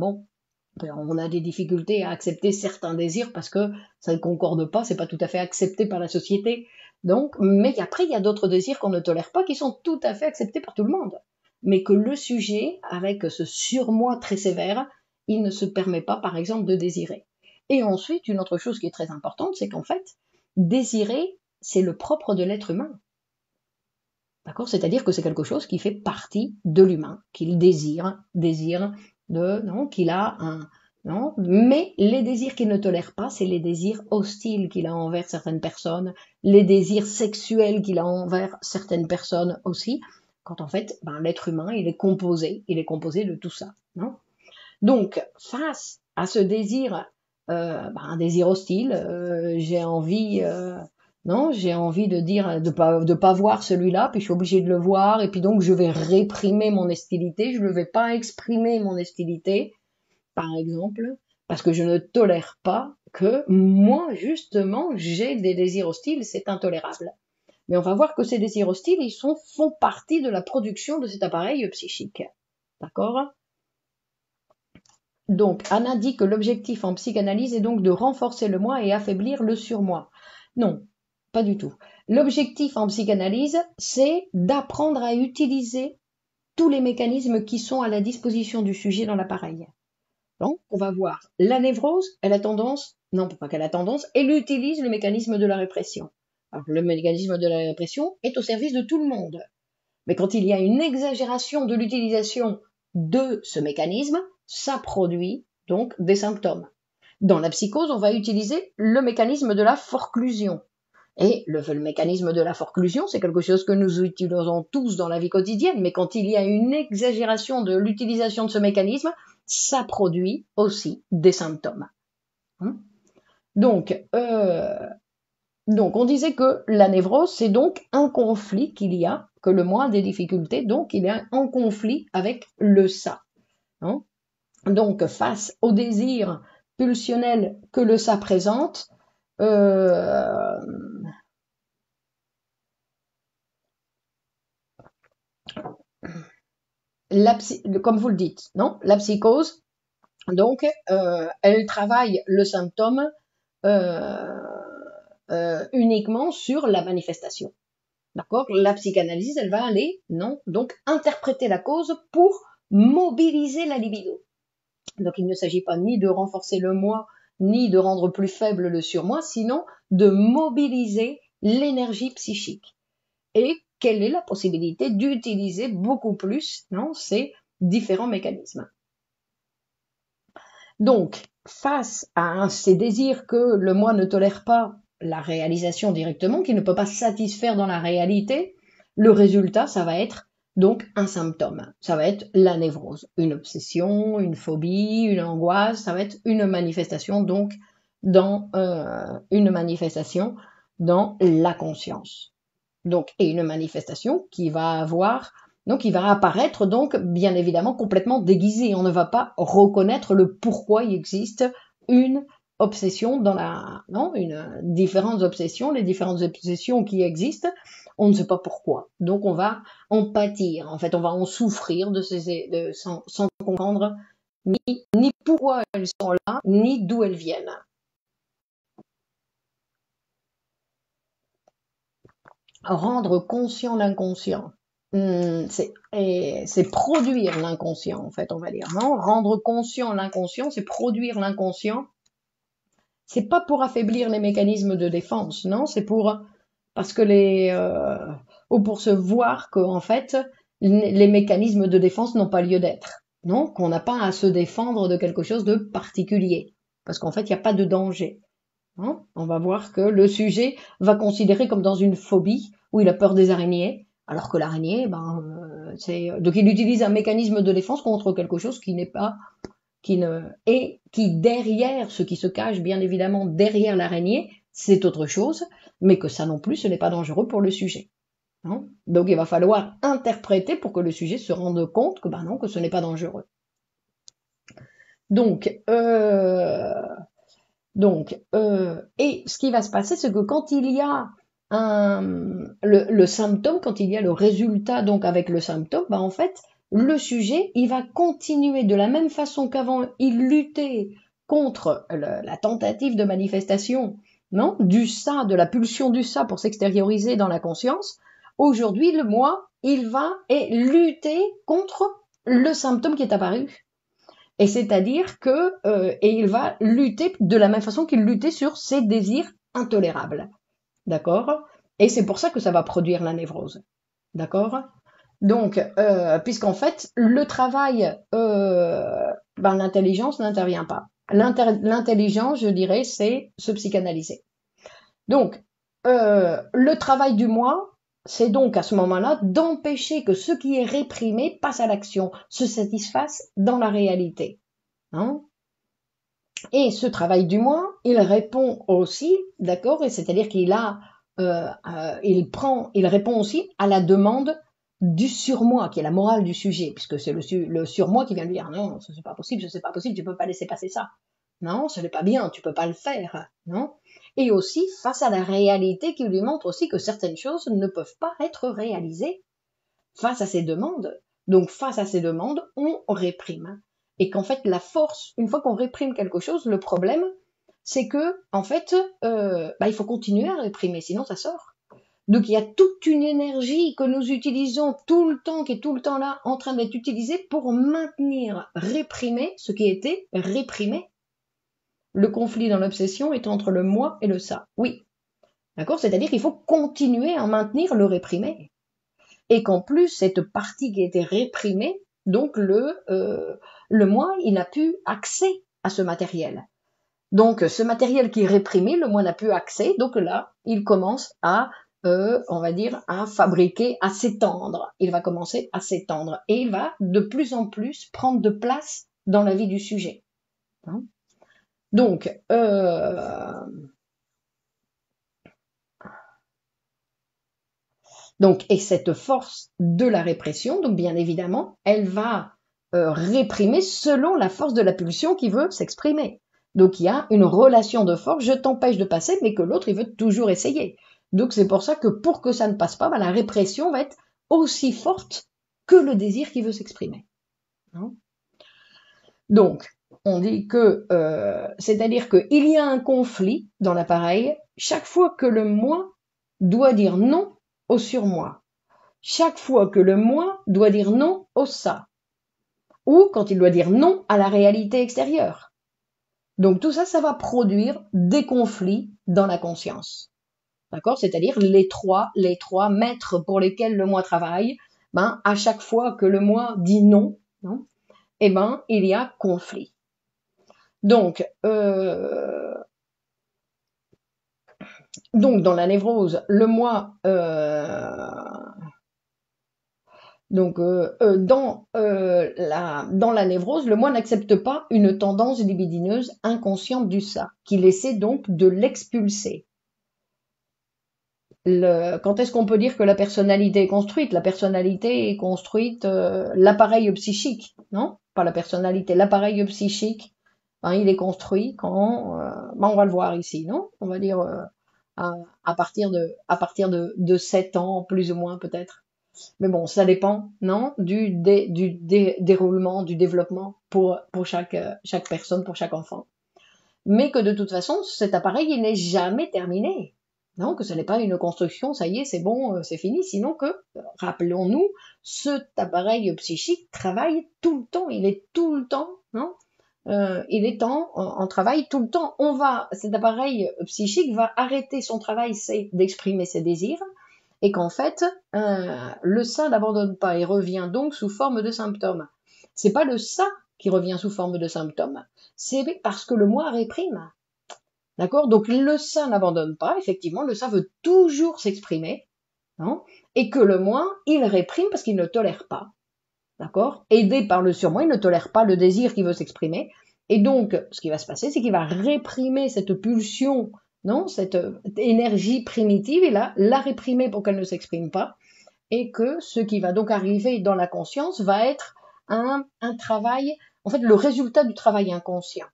on a des difficultés à accepter certains désirs parce que ça ne concorde pas, c'est pas tout à fait accepté par la société. Donc, mais après, il y a d'autres désirs qu'on ne tolère pas qui sont tout à fait acceptés par tout le monde. Mais que le sujet, avec ce surmoi très sévère, il ne se permet pas, par exemple, de désirer. Et ensuite, une autre chose qui est très importante, c'est qu'en fait, désirer, c'est le propre de l'être humain. D'accord? C'est-à-dire que c'est quelque chose qui fait partie de l'humain, qu'il désire qu'il a non, mais les désirs qu'il ne tolère pas, c'est les désirs hostiles qu'il a envers certaines personnes, les désirs sexuels qu'il a envers certaines personnes aussi, quand en fait, l'être humain, il est composé de tout ça, non? Donc, face à ce désir, un désir hostile, j'ai envie de dire, de pas voir celui-là, puis je suis obligée de le voir, et puis donc je vais réprimer mon hostilité, je ne vais pas exprimer mon hostilité, par exemple, parce que je ne tolère pas que moi, justement, j'ai des désirs hostiles, c'est intolérable. Mais on va voir que ces désirs hostiles, font partie de la production de cet appareil psychique. D'accord? Donc, Anna dit que l'objectif en psychanalyse est donc de renforcer le moi et affaiblir le surmoi. Non, pas du tout. L'objectif en psychanalyse, c'est d'apprendre à utiliser tous les mécanismes qui sont à la disposition du sujet dans l'appareil. Donc, on va voir la névrose, elle utilise le mécanisme de la répression. Alors, le mécanisme de la répression est au service de tout le monde. Mais quand il y a une exagération de l'utilisation de ce mécanisme, ça produit donc des symptômes. Dans la psychose, on va utiliser le mécanisme de la forclusion. Et le mécanisme de la forclusion, c'est quelque chose que nous utilisons tous dans la vie quotidienne, mais quand il y a une exagération de l'utilisation de ce mécanisme, ça produit aussi des symptômes. Donc, on disait que la névrose, c'est donc un conflit qu'il y a, que le moi a des difficultés, donc il est en conflit avec le ça. Hein. Donc, face au désir pulsionnel que le ça présente, euh, comme vous le dites, non, la psychose, donc, elle travaille le symptôme euh, uniquement sur la manifestation. D'accord? La psychanalyse, elle va aller, non, donc interpréter la cause pour mobiliser la libido. Donc, il ne s'agit pas ni de renforcer le moi, ni de rendre plus faible le surmoi, sinon de mobiliser l'énergie psychique. Et quelle est la possibilité d'utiliser beaucoup plus, non, ces différents mécanismes. Donc, face à ces désirs que le moi ne tolère pas la réalisation directement, qui ne peut pas satisfaire dans la réalité, le résultat, ça va être donc un symptôme. Ça va être la névrose, une obsession, une phobie, une angoisse, ça va être une manifestation donc dans la conscience. Donc, et une manifestation qui va avoir donc il va apparaître donc bien évidemment complètement déguisé. On ne va pas reconnaître le pourquoi il existe une obsession dans différentes obsessions, les différentes obsessions qui existent, on ne sait pas pourquoi. Donc on va en pâtir, en fait on va en souffrir sans comprendre ni pourquoi elles sont là, ni d'où elles viennent. Rendre conscient l'inconscient. C'est produire l'inconscient, en fait, on va dire. Non, rendre conscient l'inconscient, c'est produire l'inconscient. C'est pas pour affaiblir les mécanismes de défense, non, c'est parce que ou pour se voir que, en fait, les mécanismes de défense n'ont pas lieu d'être. Non, qu'on n'a pas à se défendre de quelque chose de particulier. Parce qu'en fait, il n'y a pas de danger. Hein, on va voir que le sujet va considérer comme dans une phobie où il a peur des araignées, alors que l'araignée, donc il utilise un mécanisme de défense contre quelque chose qui n'est pas, qui derrière, ce qui se cache bien évidemment derrière l'araignée, c'est autre chose, mais que ça non plus, ce n'est pas dangereux pour le sujet. Hein. Donc il va falloir interpréter pour que le sujet se rende compte que non, que ce n'est pas dangereux. Donc, et ce qui va se passer, c'est que quand il y a le symptôme, quand il y a le résultat donc avec le symptôme, en fait, le sujet, il va continuer de la même façon qu'avant, il luttait contre la tentative de manifestation, non, du ça, de la pulsion du ça pour s'extérioriser dans la conscience. Aujourd'hui, le moi, il va lutter contre le symptôme qui est apparu. Et c'est-à-dire que et il va lutter de la même façon qu'il luttait sur ses désirs intolérables. D'accord? Et c'est pour ça que ça va produire la névrose. D'accord? Donc, puisqu'en fait, le travail, l'intelligence n'intervient pas. L'intelligence, je dirais, c'est se psychanalyser. Donc, le travail du moi, c'est donc à ce moment-là d'empêcher que ce qui est réprimé passe à l'action, se satisfasse dans la réalité. Hein. Et ce travail du moi, il répond aussi, d'accord, et c'est-à-dire il répond aussi à la demande du surmoi, qui est la morale du sujet, puisque c'est le surmoi qui vient lui dire non, ce n'est pas possible, tu peux pas laisser passer ça. Non, ce n'est pas bien, tu peux pas le faire, non. Et aussi face à la réalité qui lui montre aussi que certaines choses ne peuvent pas être réalisées face à ces demandes. Donc face à ces demandes, on réprime. Et qu'en fait, la force, une fois qu'on réprime quelque chose, le problème, c'est que en fait, il faut continuer à réprimer, sinon ça sort. Donc il y a toute une énergie que nous utilisons tout le temps, qui est tout le temps là, en train d'être utilisée pour maintenir, réprimer ce qui a été réprimé. Le conflit dans l'obsession est entre le moi et le ça. Oui. D'accord? C'est-à-dire qu'il faut continuer à maintenir le réprimé. Et qu'en plus, cette partie qui était réprimée, donc le moi, il n'a plus accès à ce matériel. Donc ce matériel qui est réprimé, le moi n'a plus accès, donc là, il commence à, on va dire, à fabriquer, à s'étendre. Il va commencer à s'étendre et il va de plus en plus prendre de place dans la vie du sujet. Hein. Donc, et cette force de la répression, donc bien évidemment, elle va réprimer selon la force de la pulsion qui veut s'exprimer. Donc il y a une relation de force, je t'empêche de passer, mais que l'autre, il veut toujours essayer. Donc c'est pour ça que pour que ça ne passe pas, la répression va être aussi forte que le désir qui veut s'exprimer. Hein. Donc, on dit que, c'est-à-dire qu'il y a un conflit dans l'appareil chaque fois que le moi doit dire non au surmoi. Chaque fois que le moi doit dire non au ça, ou quand il doit dire non à la réalité extérieure. Donc tout ça, ça va produire des conflits dans la conscience. D'accord? C'est-à-dire les trois maîtres pour lesquels le moi travaille, à chaque fois que le moi dit non, il y a conflit. Donc, dans la névrose, le moi dans la névrose, le moi n'accepte pas une tendance libidineuse inconsciente du ça, qu'il essaie donc de l'expulser. Quand est-ce qu'on peut dire que la personnalité est construite? La personnalité est construite, l'appareil psychique, non? Pas la personnalité, l'appareil psychique, il est construit quand, on va le voir ici, non? On va dire à partir de 7 ans, plus ou moins peut-être. Mais bon, ça dépend, non, du déroulement, du développement pour chaque personne, pour chaque enfant. Mais que de toute façon, cet appareil, il n'est jamais terminé. Non, que ce n'est pas une construction, ça y est, c'est bon, c'est fini. Sinon que, rappelons-nous, cet appareil psychique travaille tout le temps. Il est tout le temps, non, il est en travail tout le temps. Cet appareil psychique va arrêter son travail, c'est d'exprimer ses désirs, et qu'en fait, le ça n'abandonne pas et revient donc sous forme de symptômes. C'est pas le ça qui revient sous forme de symptômes, c'est parce que le moi réprime. D'accord? Donc le ça n'abandonne pas, effectivement, le ça veut toujours s'exprimer, non? Et que le moi, il réprime parce qu'il ne tolère pas. D'accord? Aidé par le surmoi, il ne tolère pas le désir qui veut s'exprimer. Et donc, ce qui va se passer, c'est qu'il va réprimer cette pulsion, non, cette énergie primitive, et là, la réprimer pour qu'elle ne s'exprime pas. Et que ce qui va donc arriver dans la conscience va être un travail, en fait, le résultat du travail inconscient.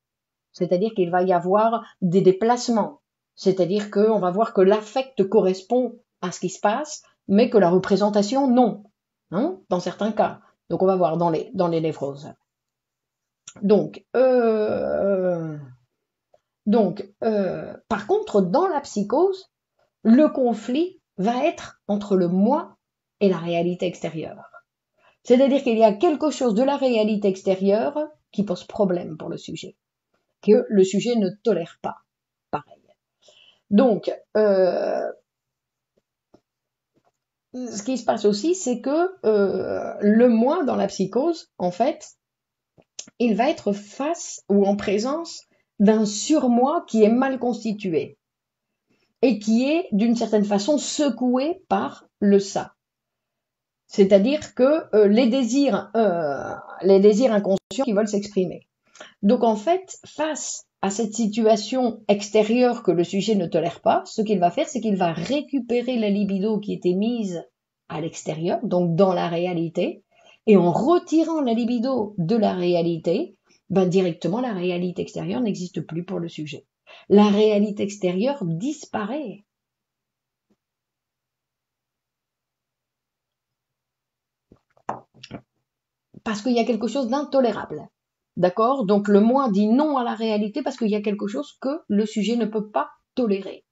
C'est-à-dire qu'il va y avoir des déplacements. C'est-à-dire qu'on va voir que l'affect correspond à ce qui se passe, mais que la représentation, non. Hein, dans certains cas. Donc on va voir dans les névroses. Donc, par contre, dans la psychose, le conflit va être entre le moi et la réalité extérieure. C'est-à-dire qu'il y a quelque chose de la réalité extérieure qui pose problème pour le sujet, que le sujet ne tolère pas. Pareil. Donc, ce qui se passe aussi, c'est que le moi dans la psychose, en fait, il va être face ou en présence d'un surmoi qui est mal constitué et qui est d'une certaine façon secoué par le ça. C'est-à-dire que les désirs inconscients qui veulent s'exprimer. Donc en fait, face à cette situation extérieure que le sujet ne tolère pas, ce qu'il va faire, c'est qu'il va récupérer la libido qui était mise à l'extérieur, donc dans la réalité, et en retirant la libido de la réalité, directement la réalité extérieure n'existe plus pour le sujet. La réalité extérieure disparaît. Parce qu'il y a quelque chose d'intolérable. D'accord? Donc le moi dit non à la réalité parce qu'il y a quelque chose que le sujet ne peut pas tolérer.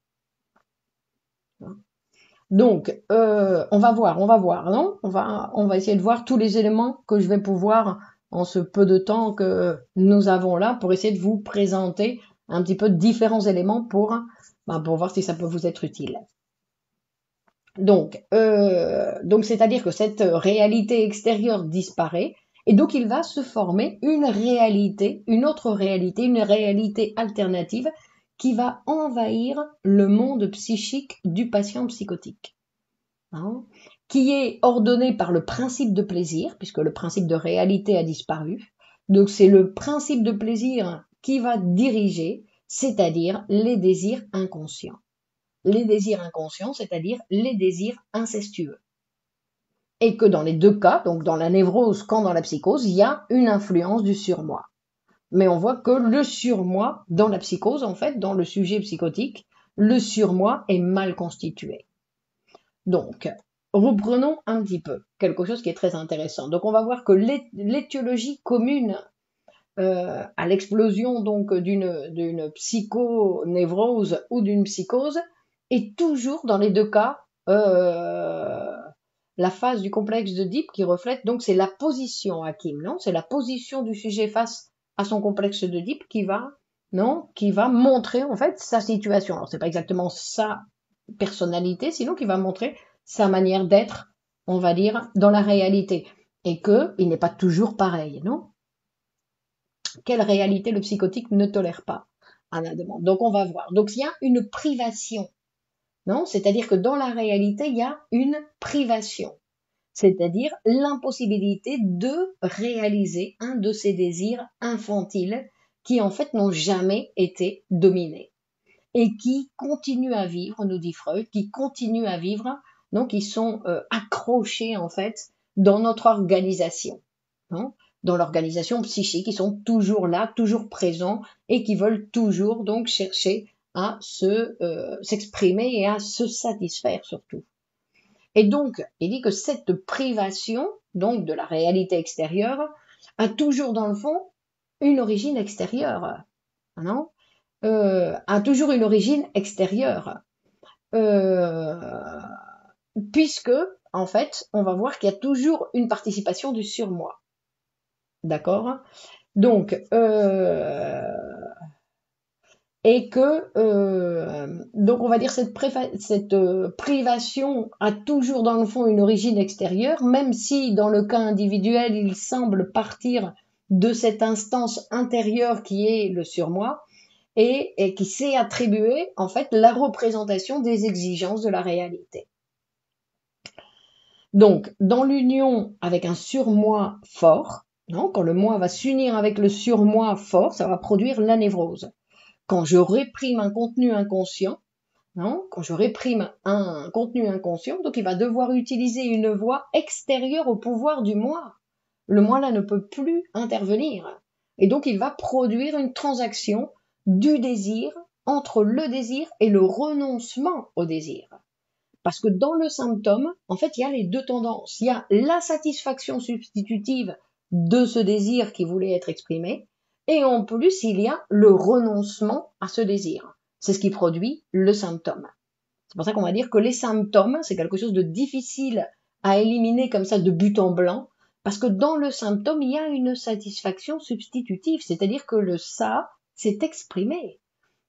Donc, on va voir, non? On va essayer de voir tous les éléments que je vais pouvoir, en ce peu de temps que nous avons là, pour essayer de vous présenter un petit peu différents éléments pour voir si ça peut vous être utile. Donc c'est-à-dire que cette réalité extérieure disparaît, et donc il va se former une autre réalité, une réalité alternative qui va envahir le monde psychique du patient psychotique, hein, qui est ordonné par le principe de plaisir, puisque le principe de réalité a disparu. Donc c'est le principe de plaisir qui va diriger, c'est-à-dire les désirs inconscients. Les désirs inconscients, c'est-à-dire les désirs incestueux. Et que dans les deux cas, donc dans la névrose comme dans la psychose, il y a une influence du surmoi. Mais on voit que le surmoi, dans la psychose, en fait, dans le sujet psychotique, le surmoi est mal constitué. Donc, reprenons un petit peu quelque chose qui est très intéressant. Donc, on va voir que l'étiologie commune à l'explosion donc d'une psychonévrose ou d'une psychose est toujours dans les deux cas la phase du complexe d'Oedipe qui reflète donc c'est la position Hakim, non, c'est la position du sujet face à son complexe d'Oedipe qui va montrer en fait sa situation. Alors c'est pas exactement sa personnalité, sinon qui va montrer sa manière d'être, on va dire, dans la réalité, et que il n'est pas toujours pareil, non? Quelle réalité le psychotique ne tolère pas à la demande. Donc on va voir. Donc il y a une privation, non? C'est-à-dire que dans la réalité, il y a une privation, c'est-à-dire l'impossibilité de réaliser un de ces désirs infantiles qui en fait n'ont jamais été dominés et qui continuent à vivre, nous dit Freud, qui continuent à vivre, donc ils sont accrochés en fait dans notre organisation, non? Dans l'organisation psychique, ils sont toujours là, toujours présents et qui veulent toujours donc chercher à s'exprimer et à se satisfaire surtout. Et donc, il dit que cette privation, donc de la réalité extérieure, a toujours dans le fond une origine extérieure, non? A toujours une origine extérieure, puisque en fait, on va voir qu'il y a toujours une participation du surmoi. D'accord? Donc, et que donc on va dire cette privation a toujours dans le fond une origine extérieure, même si dans le cas individuel il semble partir de cette instance intérieure qui est le surmoi et qui s'est attribué en fait la représentation des exigences de la réalité. Donc dans l'union avec un surmoi fort, non, quand le moi va s'unir avec le surmoi fort, ça va produire la névrose. Quand je réprime un contenu inconscient, non, quand je réprime un contenu inconscient, donc il va devoir utiliser une voie extérieure au pouvoir du moi. Le moi là ne peut plus intervenir. Et donc il va produire une transaction du désir entre le désir et le renoncement au désir. Parce que dans le symptôme, en fait, il y a les deux tendances. Il y a la satisfaction substitutive de ce désir qui voulait être exprimé, et en plus, il y a le renoncement à ce désir. C'est ce qui produit le symptôme. C'est pour ça qu'on va dire que les symptômes, c'est quelque chose de difficile à éliminer comme ça de but en blanc, parce que dans le symptôme, il y a une satisfaction substitutive, c'est-à-dire que le ça s'est exprimé.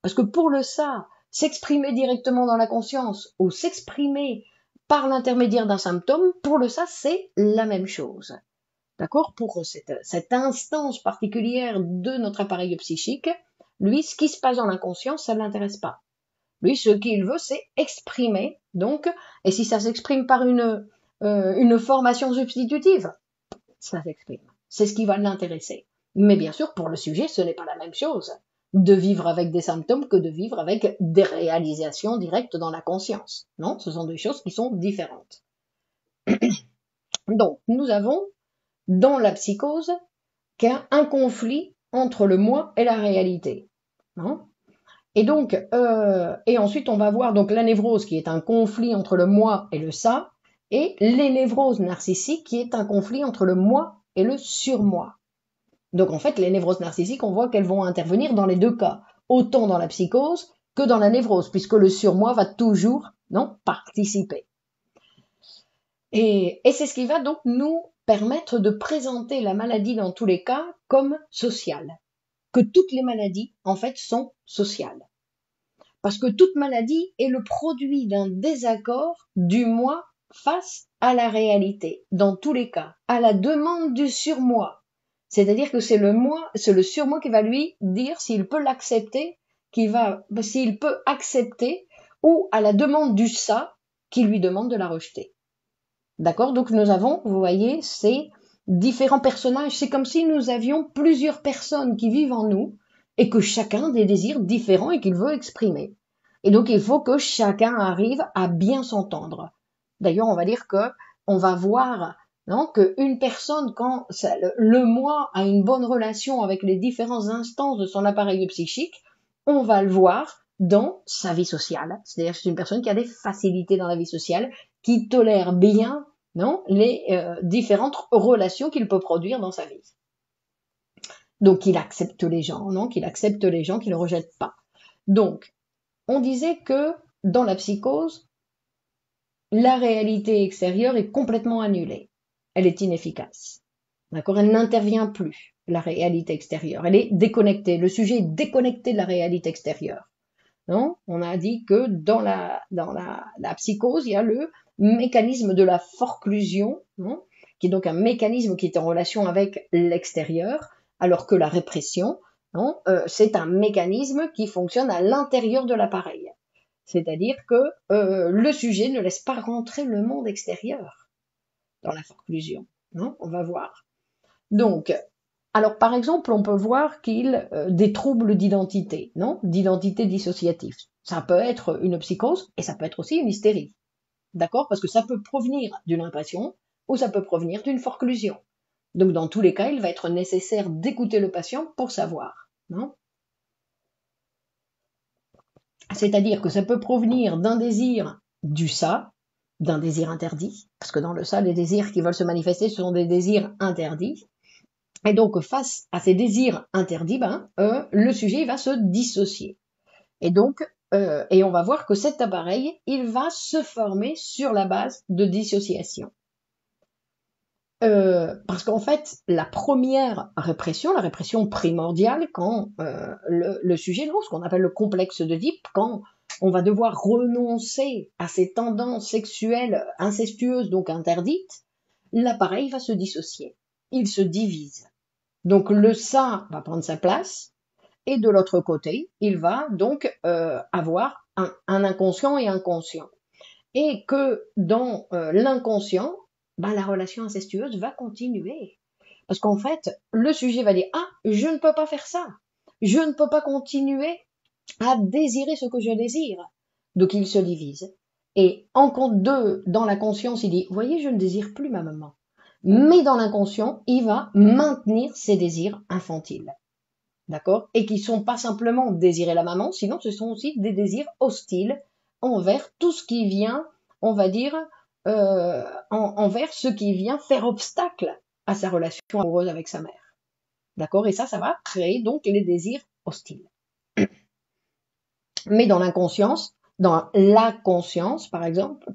Parce que pour le ça, s'exprimer directement dans la conscience ou s'exprimer par l'intermédiaire d'un symptôme, pour le ça, c'est la même chose. D'accord? Pour cette instance particulière de notre appareil psychique, lui, ce qui se passe dans l'inconscient, ça ne l'intéresse pas. Lui, ce qu'il veut, c'est exprimer, donc, et si ça s'exprime par une formation substitutive, ça s'exprime. C'est ce qui va l'intéresser. Mais bien sûr, pour le sujet, ce n'est pas la même chose de vivre avec des symptômes que de vivre avec des réalisations directes dans la conscience. Non, ce sont des choses qui sont différentes. Donc, nous avons dans la psychose un conflit entre le moi et la réalité. Non? Et donc, et ensuite on va voir donc la névrose qui est un conflit entre le moi et le ça, et les névroses narcissiques qui est un conflit entre le moi et le surmoi. Donc en fait, les névroses narcissiques, on voit qu'elles vont intervenir dans les deux cas, autant dans la psychose que dans la névrose, puisque le surmoi va toujours participer. Et c'est ce qui va donc nous permettre de présenter la maladie dans tous les cas comme sociale. Que toutes les maladies, en fait, sont sociales. Parce que toute maladie est le produit d'un désaccord du moi face à la réalité, dans tous les cas, à la demande du surmoi. C'est-à-dire que c'est le surmoi qui va lui dire s'il peut l'accepter, s'il peut accepter, ou à la demande du ça qui lui demande de la rejeter. D'accord? Donc nous avons, vous voyez, ces différents personnages. C'est comme si nous avions plusieurs personnes qui vivent en nous et que chacun a des désirs différents et qu'il veut exprimer. Et donc, il faut que chacun arrive à bien s'entendre. D'ailleurs, on va dire que on va voir qu'une personne, quand le moi a une bonne relation avec les différentes instances de son appareil psychique, on va le voir dans sa vie sociale. C'est-à-dire que c'est une personne qui a des facilités dans la vie sociale, qui tolère bien les différentes relations qu'il peut produire dans sa vie. Donc, il accepte les gens, qu'il accepte les gens, qu'il ne rejette pas. Donc, on disait que dans la psychose, la réalité extérieure est complètement annulée. Elle est inefficace. D'accord? Elle n'intervient plus, la réalité extérieure. Elle est déconnectée. Le sujet est déconnecté de la réalité extérieure. Non? On a dit que dans la psychose, il y a le mécanisme de la forclusion, qui est donc un mécanisme qui est en relation avec l'extérieur, alors que la répression, c'est un mécanisme qui fonctionne à l'intérieur de l'appareil. C'est-à-dire que le sujet ne laisse pas rentrer le monde extérieur dans la forclusion. On va voir. Donc, alors par exemple, on peut voir qu'il des troubles d'identité, d'identité dissociative. Ça peut être une psychose et ça peut être aussi une hystérie. D'accord? Parce que ça peut provenir d'une impression ou ça peut provenir d'une forclusion. Donc dans tous les cas, il va être nécessaire d'écouter le patient pour savoir. C'est-à-dire que ça peut provenir d'un désir du ça, d'un désir interdit, parce que dans le ça, les désirs qui veulent se manifester, ce sont des désirs interdits. Et donc, face à ces désirs interdits, le sujet va se dissocier. Et donc, et on va voir que cet appareil, il va se former sur la base de dissociation. Parce qu'en fait, la première répression, la répression primordiale, quand le sujet, ce qu'on appelle le complexe d'Oedipe, quand on va devoir renoncer à ces tendances sexuelles incestueuses, donc interdites, l'appareil va se dissocier. Il se divise. Donc le ça va prendre sa place, et de l'autre côté, il va donc avoir un inconscient et un conscient. Et que dans l'inconscient, la relation incestueuse va continuer. Parce qu'en fait, le sujet va dire « Ah, je ne peux pas faire ça. Je ne peux pas continuer à désirer ce que je désire. » Donc il se divise. Et en compte 2, dans la conscience, il dit « Voyez, je ne désire plus ma maman. » Mais dans l'inconscient, il va maintenir ses désirs infantiles. D'accord? Et qui sont pas simplement désirer la maman, sinon ce sont aussi des désirs hostiles envers tout ce qui vient, on va dire, envers ce qui vient faire obstacle à sa relation amoureuse avec sa mère. D'accord? Et ça va créer donc les désirs hostiles. Mais dans l'inconscience, dans la conscience, par exemple,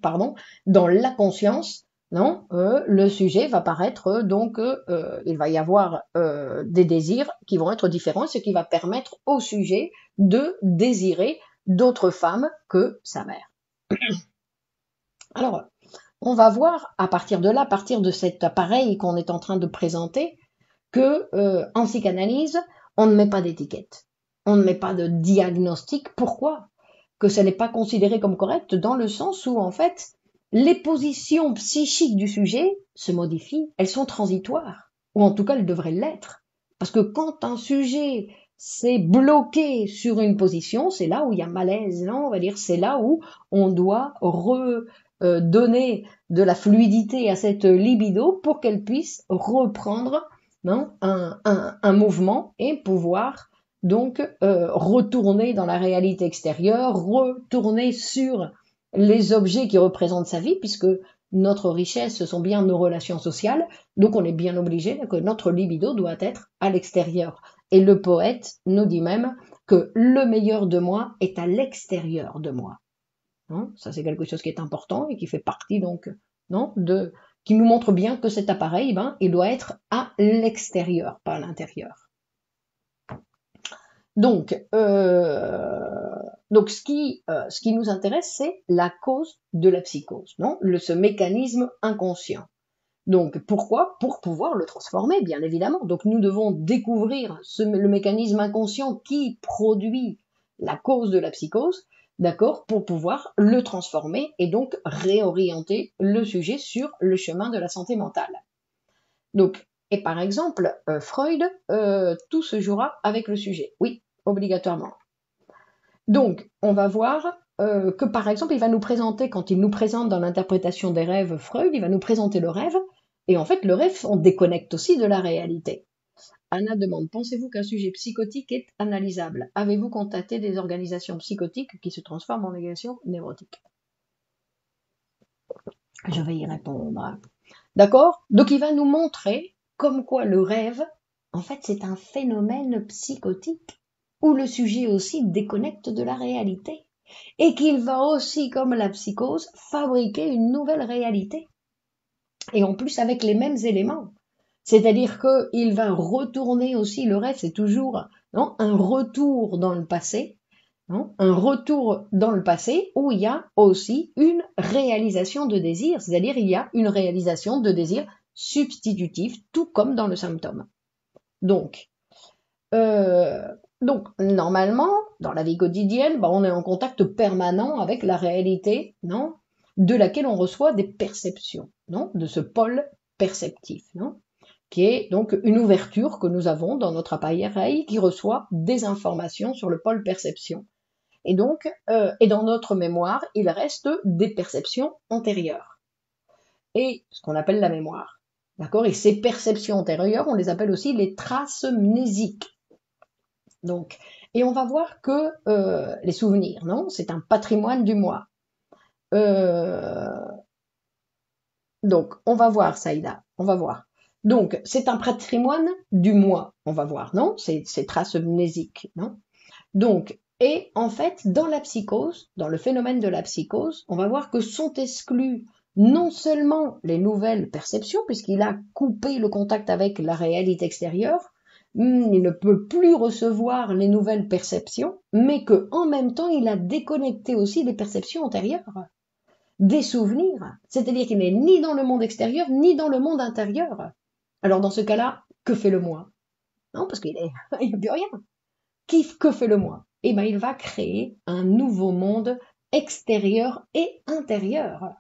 dans la conscience, le sujet va paraître, donc il va y avoir des désirs qui vont être différents, ce qui va permettre au sujet de désirer d'autres femmes que sa mère. Alors, on va voir à partir de là, à partir de cet appareil qu'on est en train de présenter, que en psychanalyse, on ne met pas d'étiquette, on ne met pas de diagnostic. Pourquoi? Que ça n'est pas considéré comme correct dans le sens où, en fait, les positions psychiques du sujet se modifient, elles sont transitoires, ou en tout cas elles devraient l'être. Parce que quand un sujet s'est bloqué sur une position, c'est là où il y a malaise, on va dire, c'est là où on doit redonner de la fluidité à cette libido pour qu'elle puisse reprendre un mouvement et pouvoir donc retourner dans la réalité extérieure, retourner sur les objets qui représentent sa vie, puisque notre richesse, ce sont bien nos relations sociales, donc on est bien obligé que notre libido doit être à l'extérieur. Et le poète nous dit même que le meilleur de moi est à l'extérieur de moi. Ça c'est quelque chose qui est important et qui fait partie donc qui nous montre bien que cet appareil, il doit être à l'extérieur, pas à l'intérieur. Donc ce qui nous intéresse, c'est la cause de la psychose, ce mécanisme inconscient. Donc pourquoi? Pour pouvoir le transformer, bien évidemment. Donc nous devons découvrir le mécanisme inconscient qui produit la cause de la psychose, d'accord, pour pouvoir le transformer et donc réorienter le sujet sur le chemin de la santé mentale. Donc, et par exemple, Freud, tout se jouera avec le sujet. Oui, obligatoirement. Donc, on va voir que par exemple, il va nous présenter, quand il nous présente dans l'interprétation des rêves Freud, il va nous présenter le rêve, et en fait, le rêve, on déconnecte aussi de la réalité. Anna demande, pensez-vous qu'un sujet psychotique est analysable? Avez-vous constaté des organisations psychotiques qui se transforment en négation névrotique? Je vais y répondre. D'accord? Donc il va nous montrer comme quoi le rêve, en fait, c'est un phénomène psychotique où le sujet aussi déconnecte de la réalité et qu'il va aussi, comme la psychose, fabriquer une nouvelle réalité. Et en plus avec les mêmes éléments. C'est-à-dire qu'il va retourner aussi, le rêve, c'est toujours non, un retour dans le passé, non, un retour dans le passé où il y a aussi une réalisation de désir, c'est-à-dire il y a une réalisation de désir substitutif, tout comme dans le symptôme. Donc, normalement, dans la vie quotidienne, on est en contact permanent avec la réalité, non, de laquelle on reçoit des perceptions, non, de ce pôle perceptif, non, qui est donc une ouverture que nous avons dans notre appareil qui reçoit des informations sur le pôle perception. Et donc, et dans notre mémoire, il reste des perceptions antérieures. Et ce qu'on appelle la mémoire. D'accord? Et ces perceptions antérieures, on les appelle aussi les traces mnésiques. Donc, et on va voir que les souvenirs, non? C'est un patrimoine du moi. Donc, on va voir, Saïda, on va voir. Donc, c'est un patrimoine du moi, on va voir, non? C'est traces mnésiques, non? Donc, et en fait, dans la psychose, dans le phénomène de la psychose, on va voir que sont exclus non seulement les nouvelles perceptions, puisqu'il a coupé le contact avec la réalité extérieure, il ne peut plus recevoir les nouvelles perceptions, mais que en même temps, il a déconnecté aussi les perceptions antérieures, des souvenirs. C'est-à-dire qu'il n'est ni dans le monde extérieur, ni dans le monde intérieur. Alors dans ce cas-là, que fait le moi? Non, parce qu'il n'y a plus rien. Que fait le moi? Eh bien, il va créer un nouveau monde extérieur et intérieur.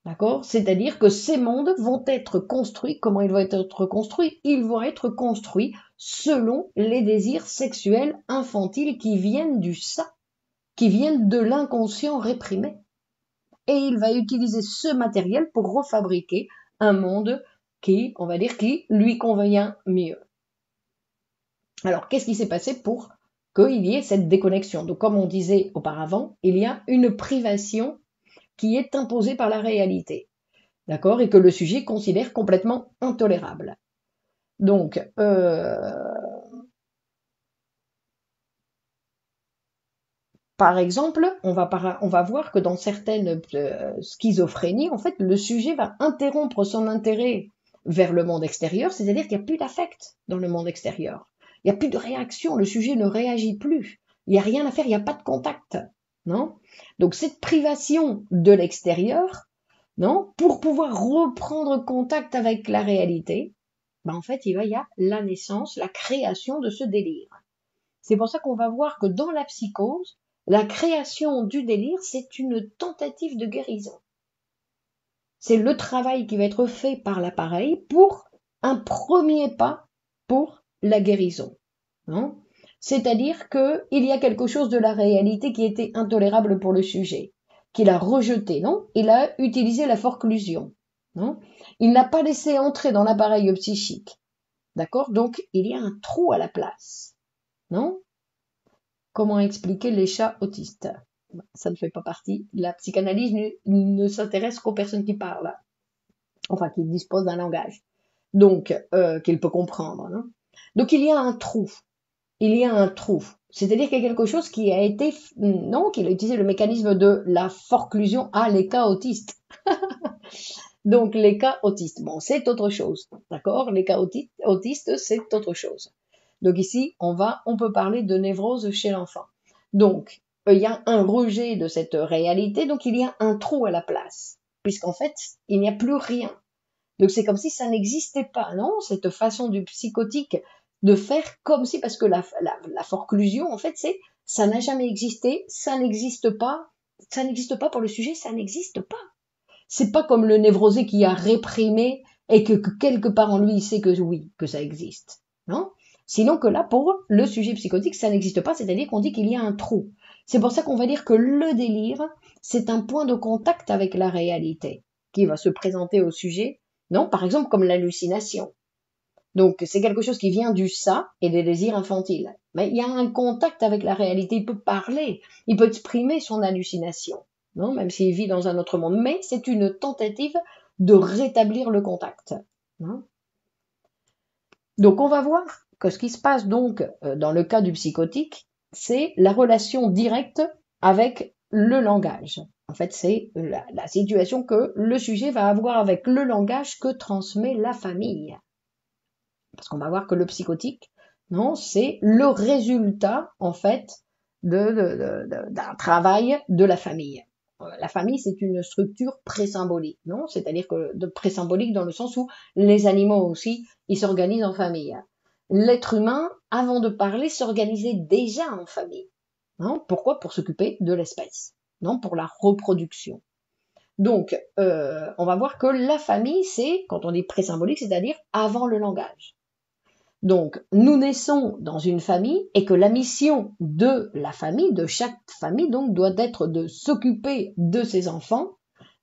D'accord? C'est-à-dire que ces mondes vont être construits. Comment ils vont être construits? Ils vont être construits selon les désirs sexuels infantiles qui viennent du ça, qui viennent de l'inconscient réprimé. Et il va utiliser ce matériel pour refabriquer un monde qui, on va dire, qui lui convient mieux. Alors, qu'est-ce qui s'est passé pour qu'il y ait cette déconnexion? Donc, comme on disait auparavant, il y a une privation qui est imposée par la réalité, d'accord, et que le sujet considère complètement intolérable. Donc, par exemple, on va voir que dans certaines schizophrénies, en fait, le sujet va interrompre son intérêt vers le monde extérieur, c'est-à-dire qu'il n'y a plus d'affect dans le monde extérieur. Il n'y a plus de réaction, le sujet ne réagit plus. Il n'y a rien à faire, il n'y a pas de contact. Non? Donc cette privation de l'extérieur, non, pour pouvoir reprendre contact avec la réalité, en fait, il y a la naissance, la création de ce délire. C'est pour ça qu'on va voir que dans la psychose, la création du délire, c'est une tentative de guérison. C'est le travail qui va être fait par l'appareil pour un premier pas pour la guérison. Non? C'est-à-dire qu'il y a quelque chose de la réalité qui était intolérable pour le sujet, qu'il a rejeté, non? Il a utilisé la forclusion, non? Il n'a pas laissé entrer dans l'appareil psychique, d'accord? Donc, il y a un trou à la place, non? Comment expliquer les chats autistes? Ça ne fait pas partie. La psychanalyse ne s'intéresse qu'aux personnes qui parlent, enfin qui disposent d'un langage, donc qu'il peut comprendre. Non? Donc il y a un trou. Il y a un trou. C'est-à-dire qu'il y a quelque chose qui a été, non, qu'il a utilisé le mécanisme de la forclusion à les cas autistes. Donc les cas autistes, bon, c'est autre chose, d'accord? Les cas autistes, c'est autre chose. Donc ici, on peut parler de névrose chez l'enfant. Donc, il y a un rejet de cette réalité, donc il y a un trou à la place, puisqu'en fait, il n'y a plus rien. Donc c'est comme si ça n'existait pas, non? Cette façon du psychotique de faire comme si, parce que la forclusion, en fait, c'est ça n'a jamais existé, ça n'existe pas pour le sujet, ça n'existe pas. C'est pas comme le névrosé qui a réprimé et que quelque part en lui il sait que oui, que ça existe, non? Sinon que là, pour le sujet psychotique, ça n'existe pas, c'est-à-dire qu'on dit qu'il y a un trou. C'est pour ça qu'on va dire que le délire, c'est un point de contact avec la réalité qui va se présenter au sujet, non? Par exemple, comme l'hallucination. Donc, c'est quelque chose qui vient du ça et des désirs infantiles. Mais il y a un contact avec la réalité, il peut parler, il peut exprimer son hallucination, non? Même s'il vit dans un autre monde. Mais c'est une tentative de rétablir le contact, non? Donc, on va voir que ce qui se passe donc dans le cas du psychotique, c'est la relation directe avec le langage. En fait, c'est la situation que le sujet va avoir avec le langage que transmet la famille. Parce qu'on va voir que le psychotique, non, c'est le résultat, en fait, d'un travail de la famille. La famille, c'est une structure présymbolique, non? C'est-à-dire que de présymbolique dans le sens où les animaux aussi, ils s'organisent en famille. L'être humain, avant de parler, s'organisait déjà en famille. Non? Pourquoi? Pour s'occuper de l'espèce, non? Pour la reproduction. Donc, on va voir que la famille, c'est, quand on dit présymbolique, c'est-à-dire avant le langage. Donc, nous naissons dans une famille et que la mission de la famille, de chaque famille, donc, doit être de s'occuper de ses enfants,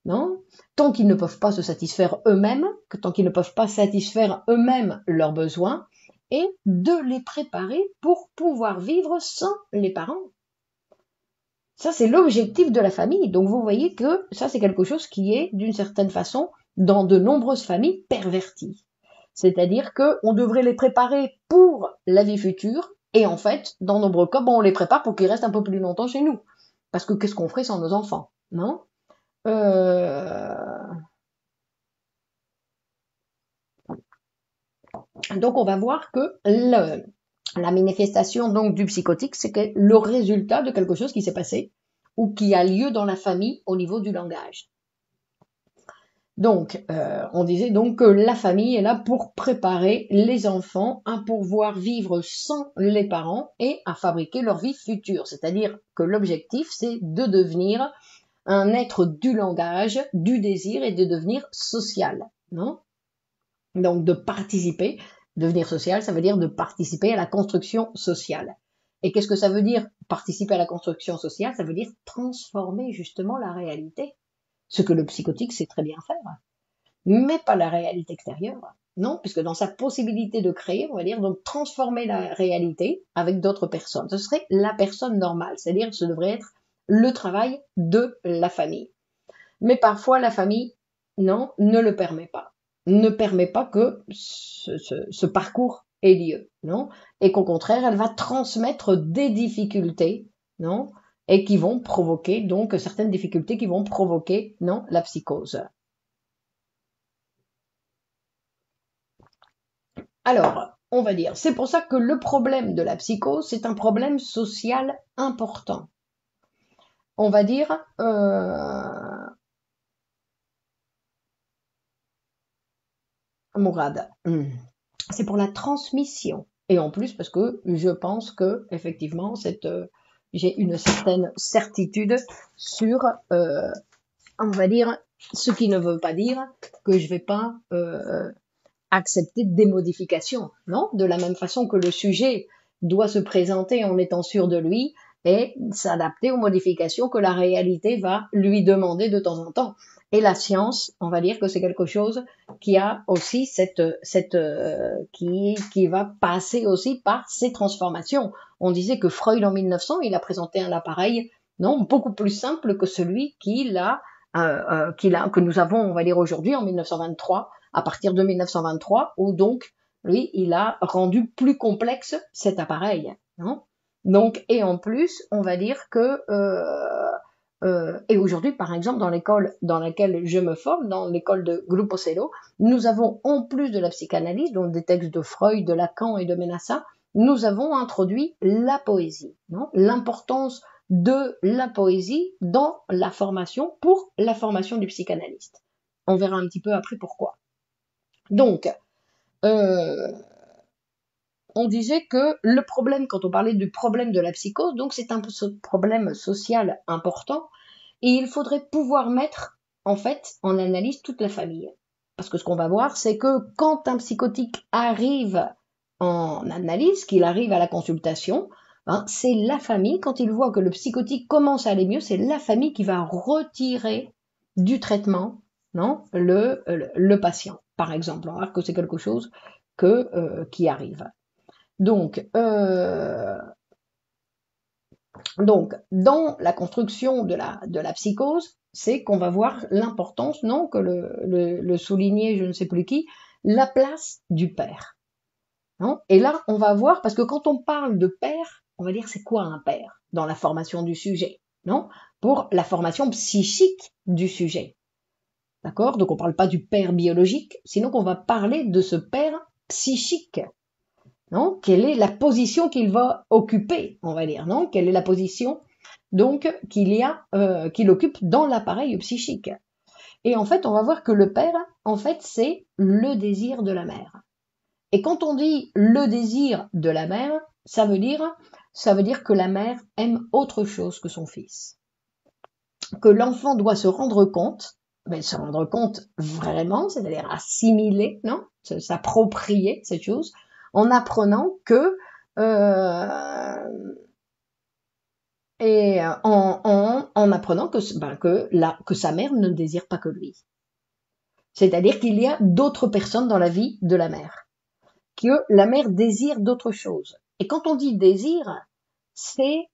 non? Tant qu'ils ne peuvent pas se satisfaire eux-mêmes, que tant qu'ils ne peuvent pas satisfaire eux-mêmes leurs besoins, et de les préparer pour pouvoir vivre sans les parents. Ça, c'est l'objectif de la famille. Donc, vous voyez que ça, c'est quelque chose qui est, d'une certaine façon, dans de nombreuses familles, perverti. C'est-à-dire qu'on devrait les préparer pour la vie future, et en fait, dans de nombreux cas, bon, on les prépare pour qu'ils restent un peu plus longtemps chez nous. Parce que qu'est-ce qu'on ferait sans nos enfants, non? Donc on va voir que la manifestation donc du psychotique, c'est que le résultat de quelque chose qui s'est passé ou qui a lieu dans la famille au niveau du langage. Donc, on disait donc que la famille est là pour préparer les enfants à pouvoir vivre sans les parents et à fabriquer leur vie future. C'est-à-dire que l'objectif, c'est de devenir un être du langage, du désir et de devenir social, non? Donc, de participer. Devenir social, ça veut dire de participer à la construction sociale. Et qu'est-ce que ça veut dire participer à la construction sociale? Ça veut dire transformer justement la réalité. Ce que le psychotique sait très bien faire, mais pas la réalité extérieure. Non, puisque dans sa possibilité de créer, on va dire, donc transformer la réalité avec d'autres personnes. Ce serait la personne normale, c'est-à-dire que ce devrait être le travail de la famille. Mais parfois, la famille, non, ne le permet pas. Ne permet pas que ce parcours ait lieu, non? Et qu'au contraire, elle va transmettre des difficultés, non? Et qui vont provoquer, donc, certaines difficultés qui vont provoquer, non, la psychose. Alors, on va dire, c'est pour ça que le problème de la psychose, c'est un problème social important. On va dire, Mourad, c'est pour la transmission. Et en plus, parce que je pense que, effectivement, j'ai une certaine certitude sur, on va dire, ce qui ne veut pas dire que je vais pas accepter des modifications, non? De la même façon que le sujet doit se présenter en étant sûr de lui et s'adapter aux modifications que la réalité va lui demander de temps en temps. Et la science, on va dire que c'est quelque chose qui a aussi qui va passer aussi par ces transformations. On disait que Freud en 1900, il a présenté un appareil, non, beaucoup plus simple que celui que nous avons, on va dire aujourd'hui en 1923, à partir de 1923, où donc, lui, il a rendu plus complexe cet appareil. Non? Donc, et en plus, on va dire que, et aujourd'hui, par exemple, dans l'école dans laquelle je me forme, dans l'école de Gruppo Celo, nous avons, en plus de la psychanalyse, donc des textes de Freud, de Lacan et de Ménassa, nous avons introduit la poésie, non? L'importance de la poésie dans la formation, pour la formation du psychanalyste. On verra un petit peu après pourquoi. Donc, euh, on disait que le problème, quand on parlait du problème de la psychose, donc c'est un problème social important, et il faudrait pouvoir mettre, en fait, en analyse toute la famille. Parce que ce qu'on va voir, c'est que quand un psychotique arrive en analyse, qu'il arrive à la consultation, hein, c'est la famille, quand il voit que le psychotique commence à aller mieux, c'est la famille qui va retirer du traitement, non, le patient, par exemple. On va voir que c'est quelque chose qui arrive. Donc, dans la construction de la psychose, c'est qu'on va voir l'importance, non, que le soulignait je ne sais plus qui, la place du père. Non. Et là, on va voir, parce que quand on parle de père, on va dire c'est quoi un père dans la formation du sujet, non? Pour la formation psychique du sujet. D'accord? Donc on ne parle pas du père biologique, sinon qu'on va parler de ce père psychique. Non? Quelle est la position qu'il va occuper, on va dire, non? Quelle est la position donc qu'il occupe dans l'appareil psychique. Et en fait, on va voir que le père, en fait, c'est le désir de la mère. Et quand on dit le désir de la mère, ça veut dire que la mère aime autre chose que son fils. Que l'enfant doit se rendre compte, mais se rendre compte vraiment, c'est-à-dire assimiler, non? S'approprier cette chose, en apprenant que en apprenant que sa mère ne désire pas que lui. C'est-à-dire qu'il y a d'autres personnes dans la vie de la mère, que la mère désire d'autres choses. Et quand on dit désir, il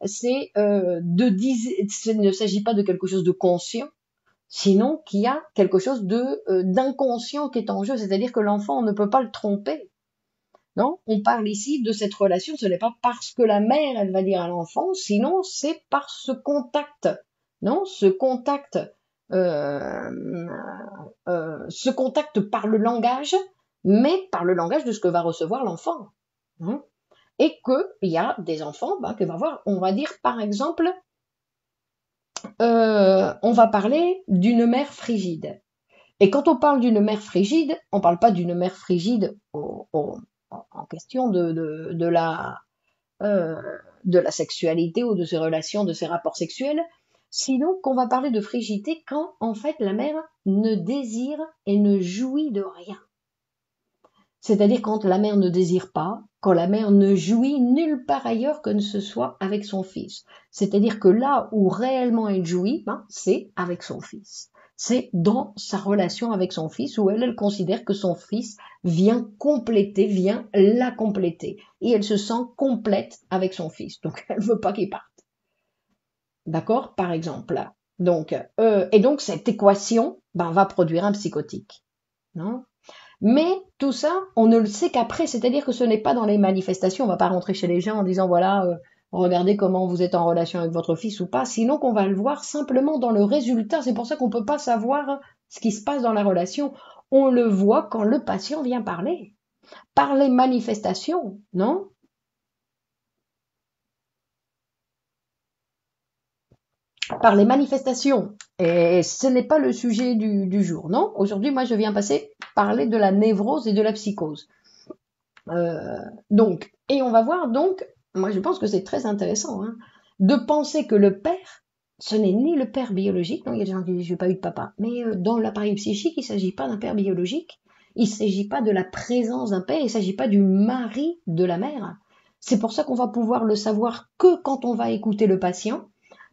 ne s'agit pas de quelque chose de conscient, sinon qu'il y a quelque chose d'inconscient qui est en jeu, c'est-à-dire que l'enfant, on ne peut pas le tromper. Non, on parle ici de cette relation, ce n'est pas parce que la mère, elle va dire à l'enfant, sinon c'est par ce contact, non, ce contact par le langage, mais par le langage de ce que va recevoir l'enfant. Hein. Et qu'il y a des enfants que va voir, on va dire par exemple, on va parler d'une mère frigide. Et quand on parle d'une mère frigide, on ne parle pas d'une mère frigide en question de la sexualité ou de ses relations, de ses rapports sexuels, sinon qu'on va parler de frigidité quand en fait la mère ne désire et ne jouit de rien. C'est-à-dire quand la mère ne désire pas, quand la mère ne jouit nulle part ailleurs que ce soit avec son fils. C'est-à-dire que là où réellement elle jouit, c'est avec son fils. C'est dans sa relation avec son fils où elle considère que son fils vient la compléter. Et elle se sent complète avec son fils. Donc elle veut pas qu'il parte. D'accord? Par exemple. Donc, et donc cette équation va produire un psychotique. Non? Mais tout ça, on ne le sait qu'après, c'est-à-dire que ce n'est pas dans les manifestations, on va pas rentrer chez les gens en disant voilà, regardez comment vous êtes en relation avec votre fils ou pas, sinon qu'on va le voir simplement dans le résultat. C'est pour ça qu'on peut pas savoir ce qui se passe dans la relation. On le voit quand le patient vient parler. Par les manifestations, non? Par les manifestations. Et ce n'est pas le sujet du jour, non? Aujourd'hui, moi, je viens parler de la névrose et de la psychose. Donc, et on va voir donc, moi je pense que c'est très intéressant, hein, de penser que le père, ce n'est ni le père biologique, non, il y a des gens qui disent j'ai pas eu de papa, mais dans l'appareil psychique, il ne s'agit pas d'un père biologique, il ne s'agit pas de la présence d'un père, il ne s'agit pas du mari de la mère. C'est pour ça qu'on va pouvoir le savoir que quand on va écouter le patient,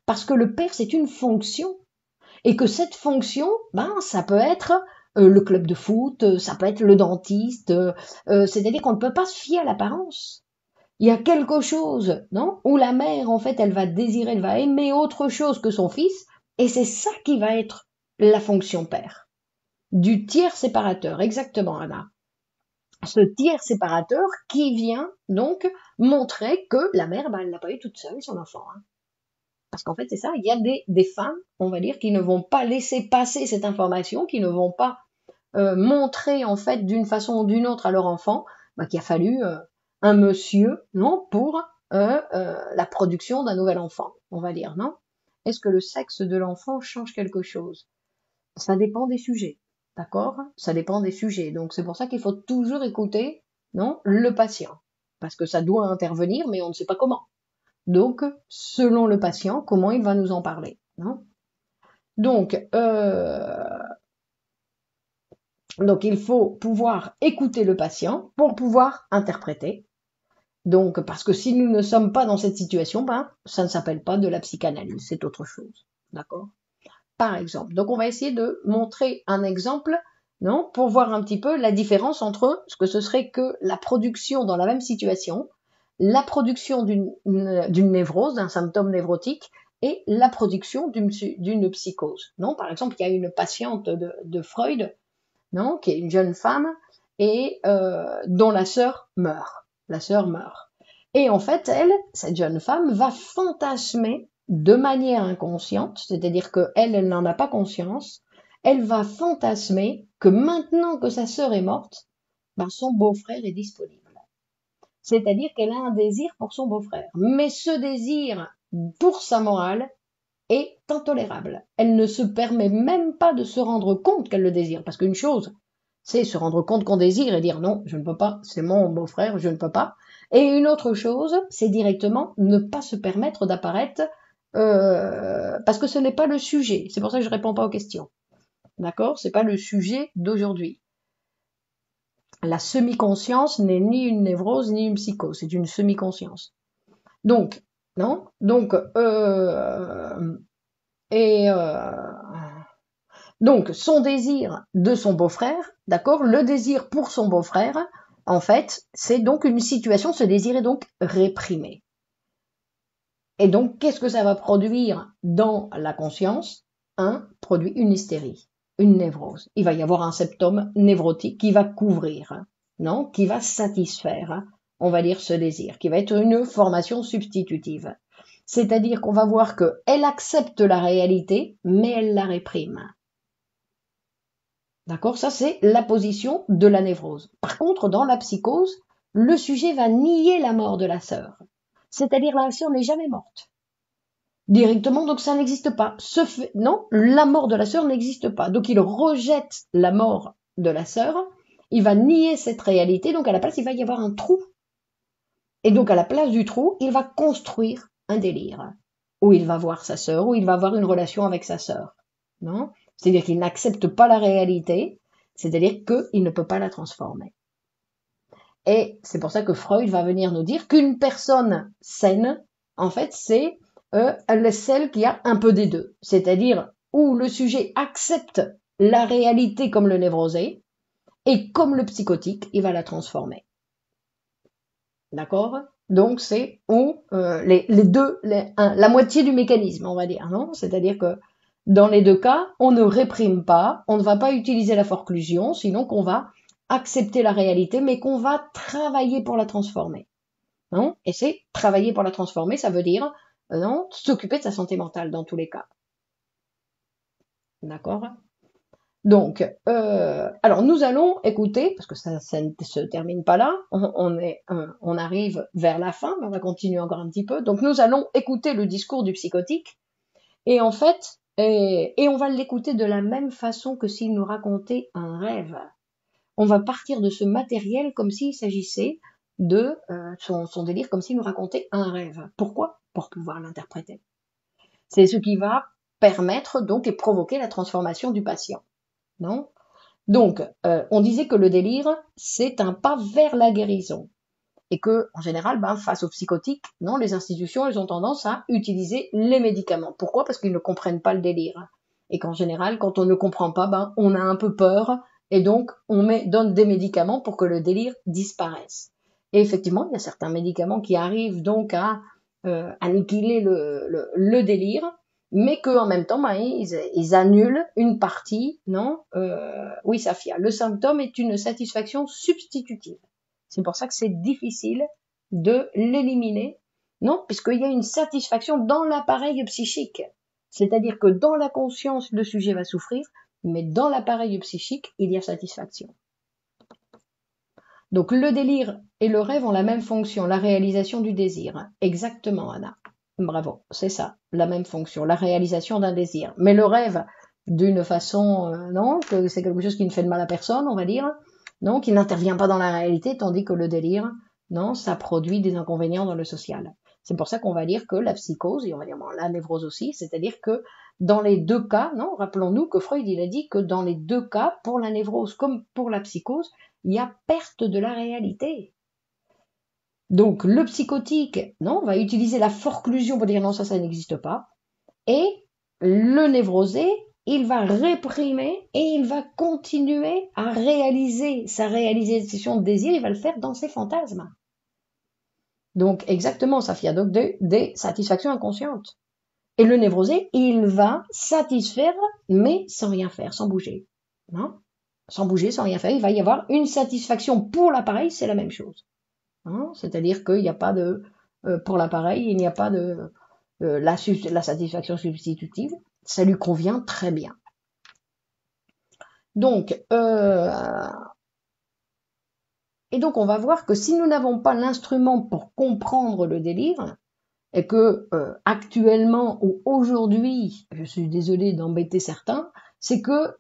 parce que le père c'est une fonction, et que cette fonction, ça peut être le club de foot, ça peut être le dentiste, c'est-à-dire qu'on ne peut pas se fier à l'apparence. Il y a quelque chose, non, où la mère, en fait, elle va désirer, elle va aimer autre chose que son fils, et c'est ça qui va être la fonction père. Du tiers séparateur, exactement, Anna. Ce tiers séparateur qui vient donc montrer que la mère, elle l'a pas eu toute seule, son enfant. Hein. Parce qu'en fait, c'est ça, il y a des femmes, on va dire, qui ne vont pas laisser passer cette information, qui ne vont pas montrer, en fait, d'une façon ou d'une autre à leur enfant, qu'il a fallu un monsieur, non, pour la production d'un nouvel enfant, on va dire, non? Est-ce que le sexe de l'enfant change quelque chose? Ça dépend des sujets, d'accord? Ça dépend des sujets. Donc, c'est pour ça qu'il faut toujours écouter, non, le patient. Parce que ça doit intervenir, mais on ne sait pas comment. Donc, selon le patient, comment il va nous en parler. Non. Donc, Donc, il faut pouvoir écouter le patient pour pouvoir interpréter. Donc, parce que si nous ne sommes pas dans cette situation, ben, ça ne s'appelle pas de la psychanalyse, c'est autre chose. D'accord? Par exemple. Donc, on va essayer de montrer un exemple, non, pour voir un petit peu la différence entre ce que ce serait que la production dans la même situation, la production d'une névrose, d'un symptôme névrotique, et la production d'une psychose. Non, par exemple, il y a une patiente de Freud, non, qui est une jeune femme et dont la sœur meurt. La sœur meurt. Et en fait, elle, cette jeune femme, va fantasmer de manière inconsciente, c'est-à-dire qu'elle n'en a pas conscience, elle va fantasmer que maintenant que sa sœur est morte, ben son beau-frère est disponible. C'est-à-dire qu'elle a un désir pour son beau-frère. Mais ce désir, pour sa morale, est intolérable. Elle ne se permet même pas de se rendre compte qu'elle le désire. Parce qu'une chose, c'est se rendre compte qu'on désire et dire non, je ne peux pas, c'est mon beau-frère, je ne peux pas. Et une autre chose, c'est directement ne pas se permettre d'apparaître parce que ce n'est pas le sujet. C'est pour ça que je réponds pas aux questions. D'accord? C'est pas le sujet d'aujourd'hui. La semi-conscience n'est ni une névrose ni une psychose, c'est une semi-conscience. Donc, non? Donc, et donc, son désir de son beau-frère, d'accord, le désir pour son beau-frère, en fait, c'est donc une situation, ce désir est donc réprimé. Et donc, qu'est-ce que ça va produire dans la conscience? Produit une hystérie, une névrose. Il va y avoir un symptôme névrotique qui va couvrir, non, qui va satisfaire, on va dire, ce désir, qui va être une formation substitutive. C'est-à-dire qu'on va voir qu'elle accepte la réalité, mais elle la réprime. D'accord? Ça, c'est la position de la névrose. Par contre, dans la psychose, le sujet va nier la mort de la sœur. C'est-à-dire la sœur n'est jamais morte. Directement, donc ça n'existe pas. Non, la mort de la sœur n'existe pas. Donc il rejette la mort de la sœur, il va nier cette réalité, donc à la place, il va y avoir un trou. Et donc à la place du trou, il va construire un délire, où il va voir sa sœur, où il va avoir une relation avec sa sœur. Non? C'est-à-dire qu'il n'accepte pas la réalité, c'est-à-dire qu'il ne peut pas la transformer. Et c'est pour ça que Freud va venir nous dire qu'une personne saine, en fait, c'est celle qui a un peu des deux. C'est-à-dire où le sujet accepte la réalité comme le névrosé, et comme le psychotique, il va la transformer. D'accord? Donc c'est où les deux, la moitié du mécanisme, on va dire, non? C'est-à-dire que dans les deux cas, on ne réprime pas, on ne va pas utiliser la forclusion, sinon qu'on va accepter la réalité, mais qu'on va travailler pour la transformer. Non? Et c'est travailler pour la transformer, ça veut dire non, s'occuper de sa santé mentale dans tous les cas. D'accord? Donc, alors nous allons écouter, parce que ça ne se termine pas là, on arrive vers la fin, mais on va continuer encore un petit peu. Donc nous allons écouter le discours du psychotique, et en fait, et on va l'écouter de la même façon que s'il nous racontait un rêve. On va partir de ce matériel comme s'il s'agissait de son délire, comme s'il nous racontait un rêve. Pourquoi? Pour pouvoir l'interpréter. C'est ce qui va permettre donc et provoquer la transformation du patient. Non? Donc, on disait que le délire, c'est un pas vers la guérison. Et que, en général, face aux psychotiques, non, les institutions, elles ont tendance à utiliser les médicaments. Pourquoi? Parce qu'ils ne comprennent pas le délire. Et qu'en général, quand on ne comprend pas, on a un peu peur, et donc on donne des médicaments pour que le délire disparaisse. Et effectivement, il y a certains médicaments qui arrivent donc à annihiler le délire, mais qu'en même temps, ils annulent une partie, non? Oui, Safia, le symptôme est une satisfaction substitutive. C'est pour ça que c'est difficile de l'éliminer, non? Puisqu'il y a une satisfaction dans l'appareil psychique. C'est-à-dire que dans la conscience, le sujet va souffrir, mais dans l'appareil psychique, il y a satisfaction. Donc le délire et le rêve ont la même fonction, la réalisation du désir. Exactement, Anna. Bravo, c'est ça, la même fonction, la réalisation d'un désir. Mais le rêve, d'une façon, non, que c'est quelque chose qui ne fait de mal à personne, on va dire, non, qui n'intervient pas dans la réalité, tandis que le délire, non, ça produit des inconvénients dans le social. C'est pour ça qu'on va dire que la psychose, et on va dire la névrose aussi, c'est-à-dire que dans les deux cas, non, rappelons-nous que Freud, il a dit que dans les deux cas, pour la névrose comme pour la psychose, il y a perte de la réalité. Donc, le psychotique, non, va utiliser la forclusion pour dire non, ça n'existe pas. Et le névrosé, il va réprimer et il va continuer à réaliser sa réalisation de désir, il va le faire dans ses fantasmes. Donc, exactement, Safia, donc des satisfactions inconscientes. Et le névrosé, il va satisfaire, mais sans rien faire, sans bouger. Non, sans bouger, sans rien faire, il va y avoir une satisfaction pour l'appareil, c'est la même chose. C'est-à-dire qu'il n'y a pas de, pour l'appareil, il n'y a pas de la satisfaction substitutive, ça lui convient très bien. Donc, et donc on va voir que si nous n'avons pas l'instrument pour comprendre le délire, et que actuellement ou aujourd'hui, je suis désolée d'embêter certains, c'est que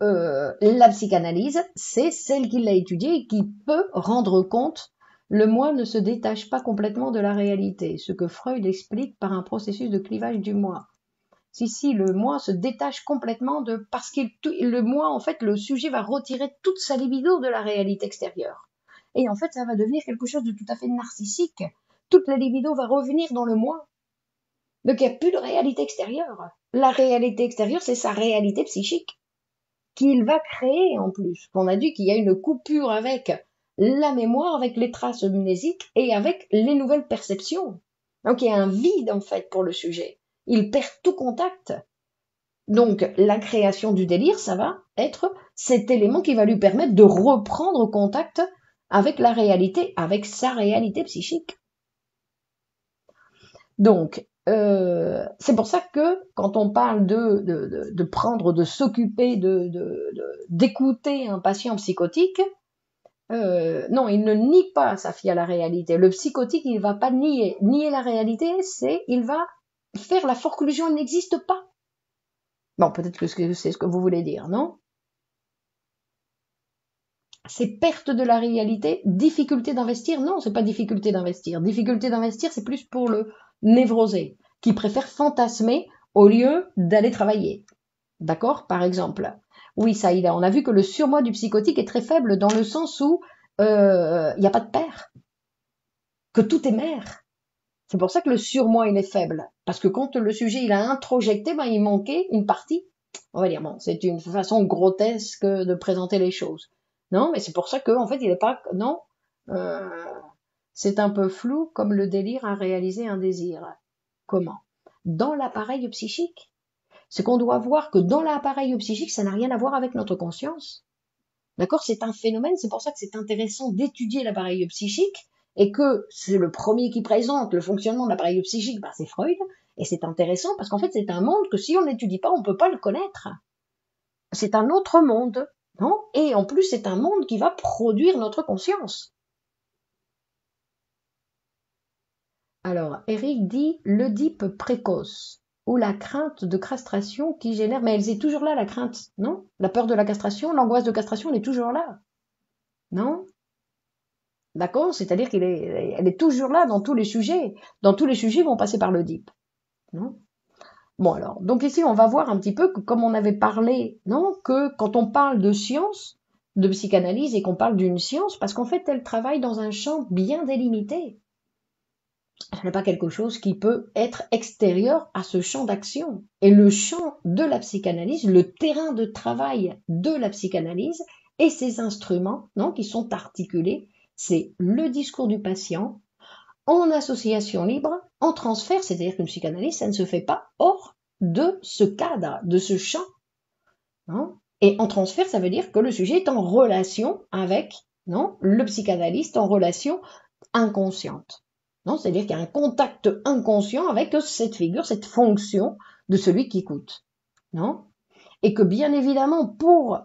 la psychanalyse, c'est celle qui l'a étudiée et qui peut rendre compte. Le moi ne se détache pas complètement de la réalité, ce que Freud explique par un processus de clivage du moi. Si, le moi se détache complètement parce que le moi, en fait, le sujet va retirer toute sa libido de la réalité extérieure. Et en fait, ça va devenir quelque chose de tout à fait narcissique. Toute la libido va revenir dans le moi. Donc il n'y a plus de réalité extérieure. La réalité extérieure, c'est sa réalité psychique qu'il va créer en plus. On a dit qu'il y a une coupure avec la mémoire, avec les traces mnésiques et avec les nouvelles perceptions. Donc il y a un vide en fait pour le sujet. Il perd tout contact. Donc la création du délire, ça va être cet élément qui va lui permettre de reprendre contact avec la réalité, avec sa réalité psychique. Donc, c'est pour ça que quand on parle de prendre, de s'occuper, d'écouter un patient psychotique, non, il ne nie pas sa fille à la réalité. Le psychotique, il va pas nier la réalité, il va faire la forclusion, il n'existe pas. Bon, peut-être que c'est ce que vous voulez dire, non? C'est perte de la réalité, difficulté d'investir? Non, c'est pas difficulté d'investir. Difficulté d'investir, c'est plus pour le névrosé, qui préfère fantasmer au lieu d'aller travailler. D'accord? Par exemple. Oui, Saïda, on a vu que le surmoi du psychotique est très faible dans le sens où il n'y a pas de père, que tout est mère. C'est pour ça que le surmoi, il est faible. Parce que quand le sujet, il a introjecté, ben, il manquait une partie. On va dire, bon, c'est une façon grotesque de présenter les choses. Non, mais c'est pour ça qu'en fait, il n'est pas, non, euh, c'est un peu flou comme le délire à réaliser un désir. Comment? Dans l'appareil psychique. C'est qu'on doit voir que dans l'appareil psychique, ça n'a rien à voir avec notre conscience. D'accord? C'est un phénomène, c'est pour ça que c'est intéressant d'étudier l'appareil psychique et que c'est le premier qui présente le fonctionnement de l'appareil psychique, ben c'est Freud. Et c'est intéressant parce qu'en fait, c'est un monde que si on n'étudie pas, on ne peut pas le connaître. C'est un autre monde, non? Et en plus, c'est un monde qui va produire notre conscience. Alors, Eric dit l'Oedipe précoce ou la crainte de castration qui génère, mais elle est toujours là, la crainte, non? La peur de la castration, l'angoisse de castration, elle est toujours là, non? D'accord? C'est-à-dire elle est toujours là dans tous les sujets. Dans tous les sujets, ils vont passer par l'Oedipe, non? Bon alors, donc ici, on va voir un petit peu que comme on avait parlé, non? Que quand on parle de science, de psychanalyse et qu'on parle d'une science, parce qu'en fait, elle travaille dans un champ bien délimité. Ce n'est pas quelque chose qui peut être extérieur à ce champ d'action. Et le champ de la psychanalyse, le terrain de travail de la psychanalyse et ses instruments, non, qui sont articulés, c'est le discours du patient en association libre, en transfert, c'est-à-dire qu'une psychanalyse, ça ne se fait pas hors de ce cadre, de ce champ. Non? Et en transfert, ça veut dire que le sujet est en relation avec, non, le psychanalyste, en relation inconsciente. Non, c'est-à-dire qu'il y a un contact inconscient avec cette figure, cette fonction de celui qui écoute. Non? Et que bien évidemment, pour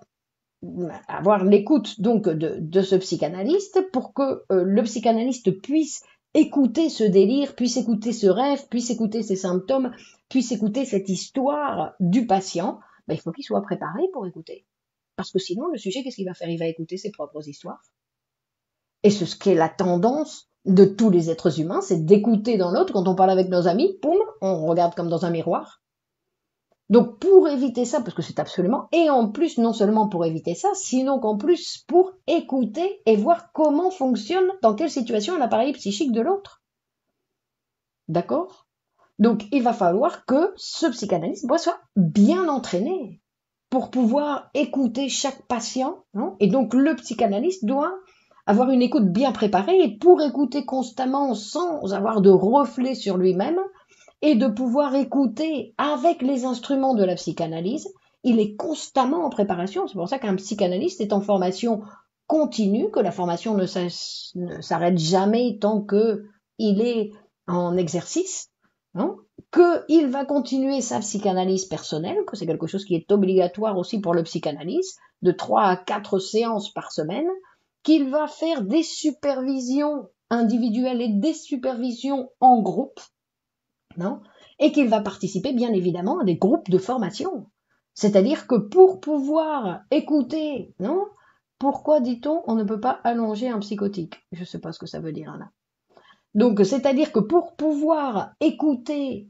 avoir l'écoute donc de ce psychanalyste, pour que le psychanalyste puisse écouter ce délire, puisse écouter ce rêve, puisse écouter ces symptômes, puisse écouter cette histoire du patient, ben, il faut qu'il soit préparé pour écouter. Parce que sinon, le sujet, qu'est-ce qu'il va faire? Il va écouter ses propres histoires. Et c'est ce qu'est la tendance de tous les êtres humains, c'est d'écouter dans l'autre. Quand on parle avec nos amis, poum, on regarde comme dans un miroir. Donc pour éviter ça, parce que c'est absolument, et en plus non seulement pour éviter ça, sinon qu'en plus pour écouter et voir comment fonctionne, dans quelle situation l'appareil psychique de l'autre. D'accord? Donc il va falloir que ce psychanalyste soit bien entraîné pour pouvoir écouter chaque patient, non? Et donc le psychanalyste doit avoir une écoute bien préparée, et pour écouter constamment sans avoir de reflet sur lui-même, et de pouvoir écouter avec les instruments de la psychanalyse, il est constamment en préparation. C'est pour ça qu'un psychanalyste est en formation continue, que la formation ne s'arrête jamais tant que il est en exercice, hein, qu'il va continuer sa psychanalyse personnelle, que c'est quelque chose qui est obligatoire aussi pour le psychanalyste, de 3 à 4 séances par semaine, qu'il va faire des supervisions individuelles et des supervisions en groupe, non? Et qu'il va participer bien évidemment à des groupes de formation. C'est-à-dire que pour pouvoir écouter, non? Pourquoi dit-on on ne peut pas allonger un psychotique? Je ne sais pas ce que ça veut dire là. Donc, c'est-à-dire que pour pouvoir écouter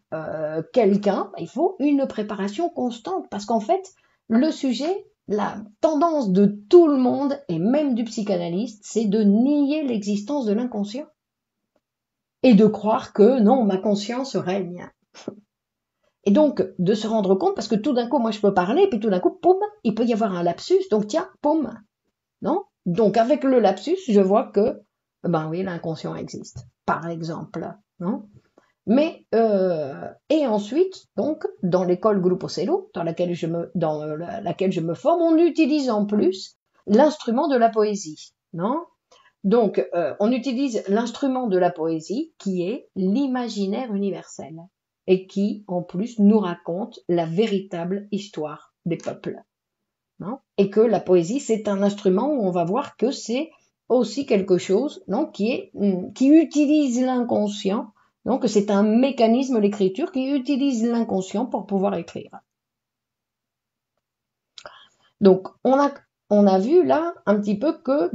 quelqu'un, il faut une préparation constante, parce qu'en fait, le sujet, la tendance de tout le monde, et même du psychanalyste, c'est de nier l'existence de l'inconscient et de croire que non, ma conscience règne. Et donc, de se rendre compte, parce que tout d'un coup, moi, je peux parler, puis tout d'un coup, poum, il peut y avoir un lapsus, donc tiens, poum, non? Donc, avec le lapsus, je vois que, ben oui, l'inconscient existe, par exemple, non? Mais, et ensuite, donc, dans l'école Gruppo Cello, dans laquelle je me forme, on utilise en plus l'instrument de la poésie, non? Donc, on utilise l'instrument de la poésie qui est l'imaginaire universel et qui, en plus, nous raconte la véritable histoire des peuples, non? Et que la poésie, c'est un instrument où on va voir que c'est aussi quelque chose, non, qui utilise l'inconscient, donc que c'est un mécanisme, l'écriture, qui utilise l'inconscient pour pouvoir écrire. Donc, on a vu là un petit peu que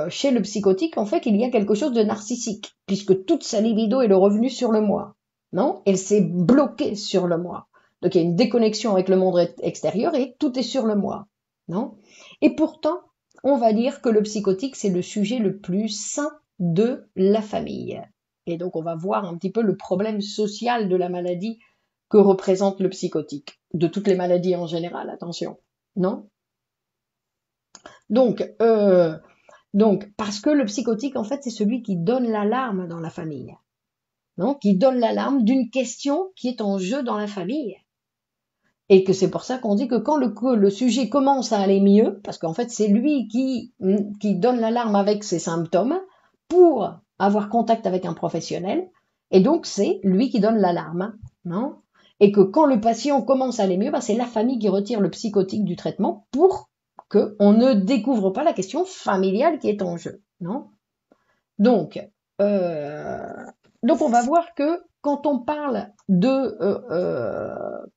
chez le psychotique, en fait, il y a quelque chose de narcissique, puisque toute sa libido est le revenu sur le moi, non? Elle s'est bloquée sur le moi. Donc, il y a une déconnexion avec le monde extérieur et tout est sur le moi, non? Et pourtant, on va dire que le psychotique, c'est le sujet le plus sain de la famille. Et donc, on va voir un petit peu le problème social de la maladie que représente le psychotique, de toutes les maladies en général, attention, non? Donc, parce que le psychotique, en fait, c'est celui qui donne l'alarme dans la famille, non? Qui donne l'alarme d'une question qui est en jeu dans la famille. Et que c'est pour ça qu'on dit que quand le sujet commence à aller mieux, parce qu'en fait, c'est lui qui donne l'alarme avec ses symptômes pour avoir contact avec un professionnel, et donc c'est lui qui donne l'alarme, non? Et que quand le patient commence à aller mieux, c'est la famille qui retire le psychotique du traitement pour qu'on ne découvre pas la question familiale qui est en jeu, non? Donc, euh, donc on va voir que quand on parle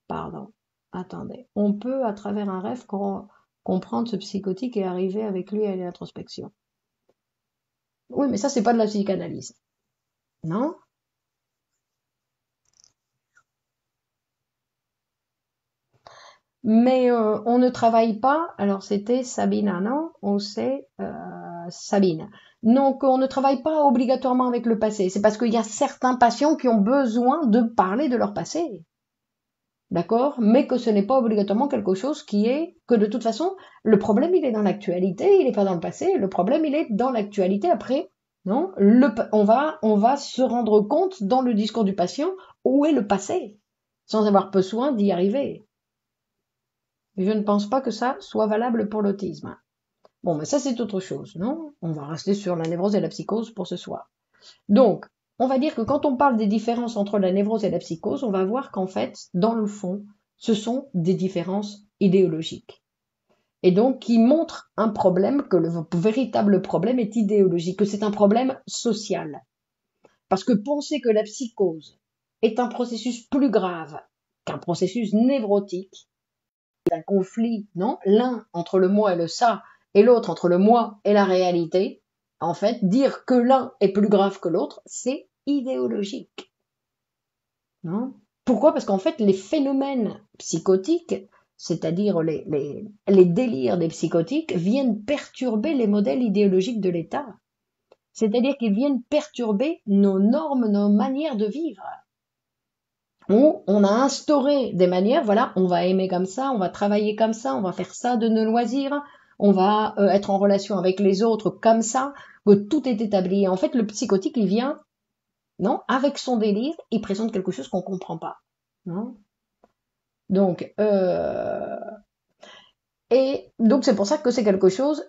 pardon, attendez, on peut à travers un rêve comprendre ce psychotique et arriver avec lui à l'introspection. Oui, mais ça c'est pas de la psychanalyse, non? Mais on ne travaille pas. Alors c'était Sabine, non? On sait Sabine. Donc on ne travaille pas obligatoirement avec le passé. C'est parce qu'il y a certains patients qui ont besoin de parler de leur passé. D'accord? Mais que ce n'est pas obligatoirement quelque chose que de toute façon, le problème il est dans l'actualité, il n'est pas dans le passé, le problème il est dans l'actualité après, non? On va se rendre compte dans le discours du patient où est le passé, sans avoir besoin d'y arriver. Je ne pense pas que ça soit valable pour l'autisme. Bon, mais ça c'est autre chose, non? On va rester sur la névrose et la psychose pour ce soir. Donc, on va dire que quand on parle des différences entre la névrose et la psychose, on va voir qu'en fait, dans le fond, ce sont des différences idéologiques. Et donc, qui montrent un problème, que le véritable problème est idéologique, que c'est un problème social. Parce que penser que la psychose est un processus plus grave qu'un processus névrotique, un conflit, non? L'un entre le moi et le ça, et l'autre entre le moi et la réalité, en fait, dire que l'un est plus grave que l'autre, c'est idéologique, non? Pourquoi? Parce qu'en fait, les phénomènes psychotiques, c'est-à-dire les délires des psychotiques, viennent perturber les modèles idéologiques de l'État. C'est-à-dire qu'ils viennent perturber nos normes, nos manières de vivre. Où on a instauré des manières, voilà, on va aimer comme ça, on va travailler comme ça, on va faire ça de nos loisirs, on va être en relation avec les autres comme ça, que tout est établi. Et en fait, le psychotique, il vient, non, avec son délire, il présente quelque chose qu'on comprend pas, non. Donc, et donc c'est pour ça que c'est quelque chose.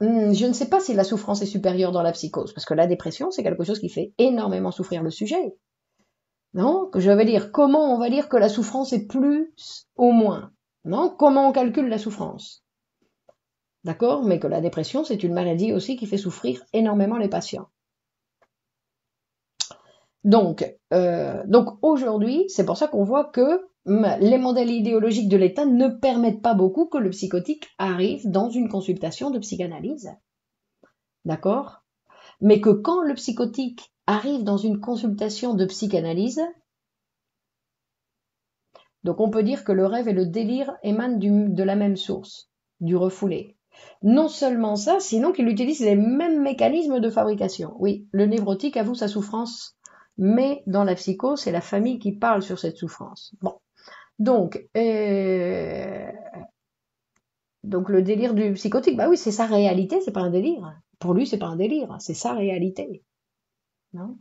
Je ne sais pas si la souffrance est supérieure dans la psychose, parce que la dépression, c'est quelque chose qui fait énormément souffrir le sujet. Non? Que je vais dire, comment on va dire que la souffrance est plus ou moins? Non? Comment on calcule la souffrance? D'accord? Mais que la dépression, c'est une maladie aussi qui fait souffrir énormément les patients. Donc aujourd'hui, c'est pour ça qu'on voit que les modèles idéologiques de l'État ne permettent pas beaucoup que le psychotique arrive dans une consultation de psychanalyse. D'accord? Mais que quand le psychotique arrive dans une consultation de psychanalyse, donc on peut dire que le rêve et le délire émanent de la même source, du refoulé. Non seulement ça, sinon qu'il utilise les mêmes mécanismes de fabrication. Oui, le névrotique avoue sa souffrance, mais dans la psychose, c'est la famille qui parle sur cette souffrance. Bon, donc, donc le délire du psychotique, bah oui, c'est sa réalité, c'est pas un délire. Pour lui, c'est pas un délire, c'est sa réalité. Non?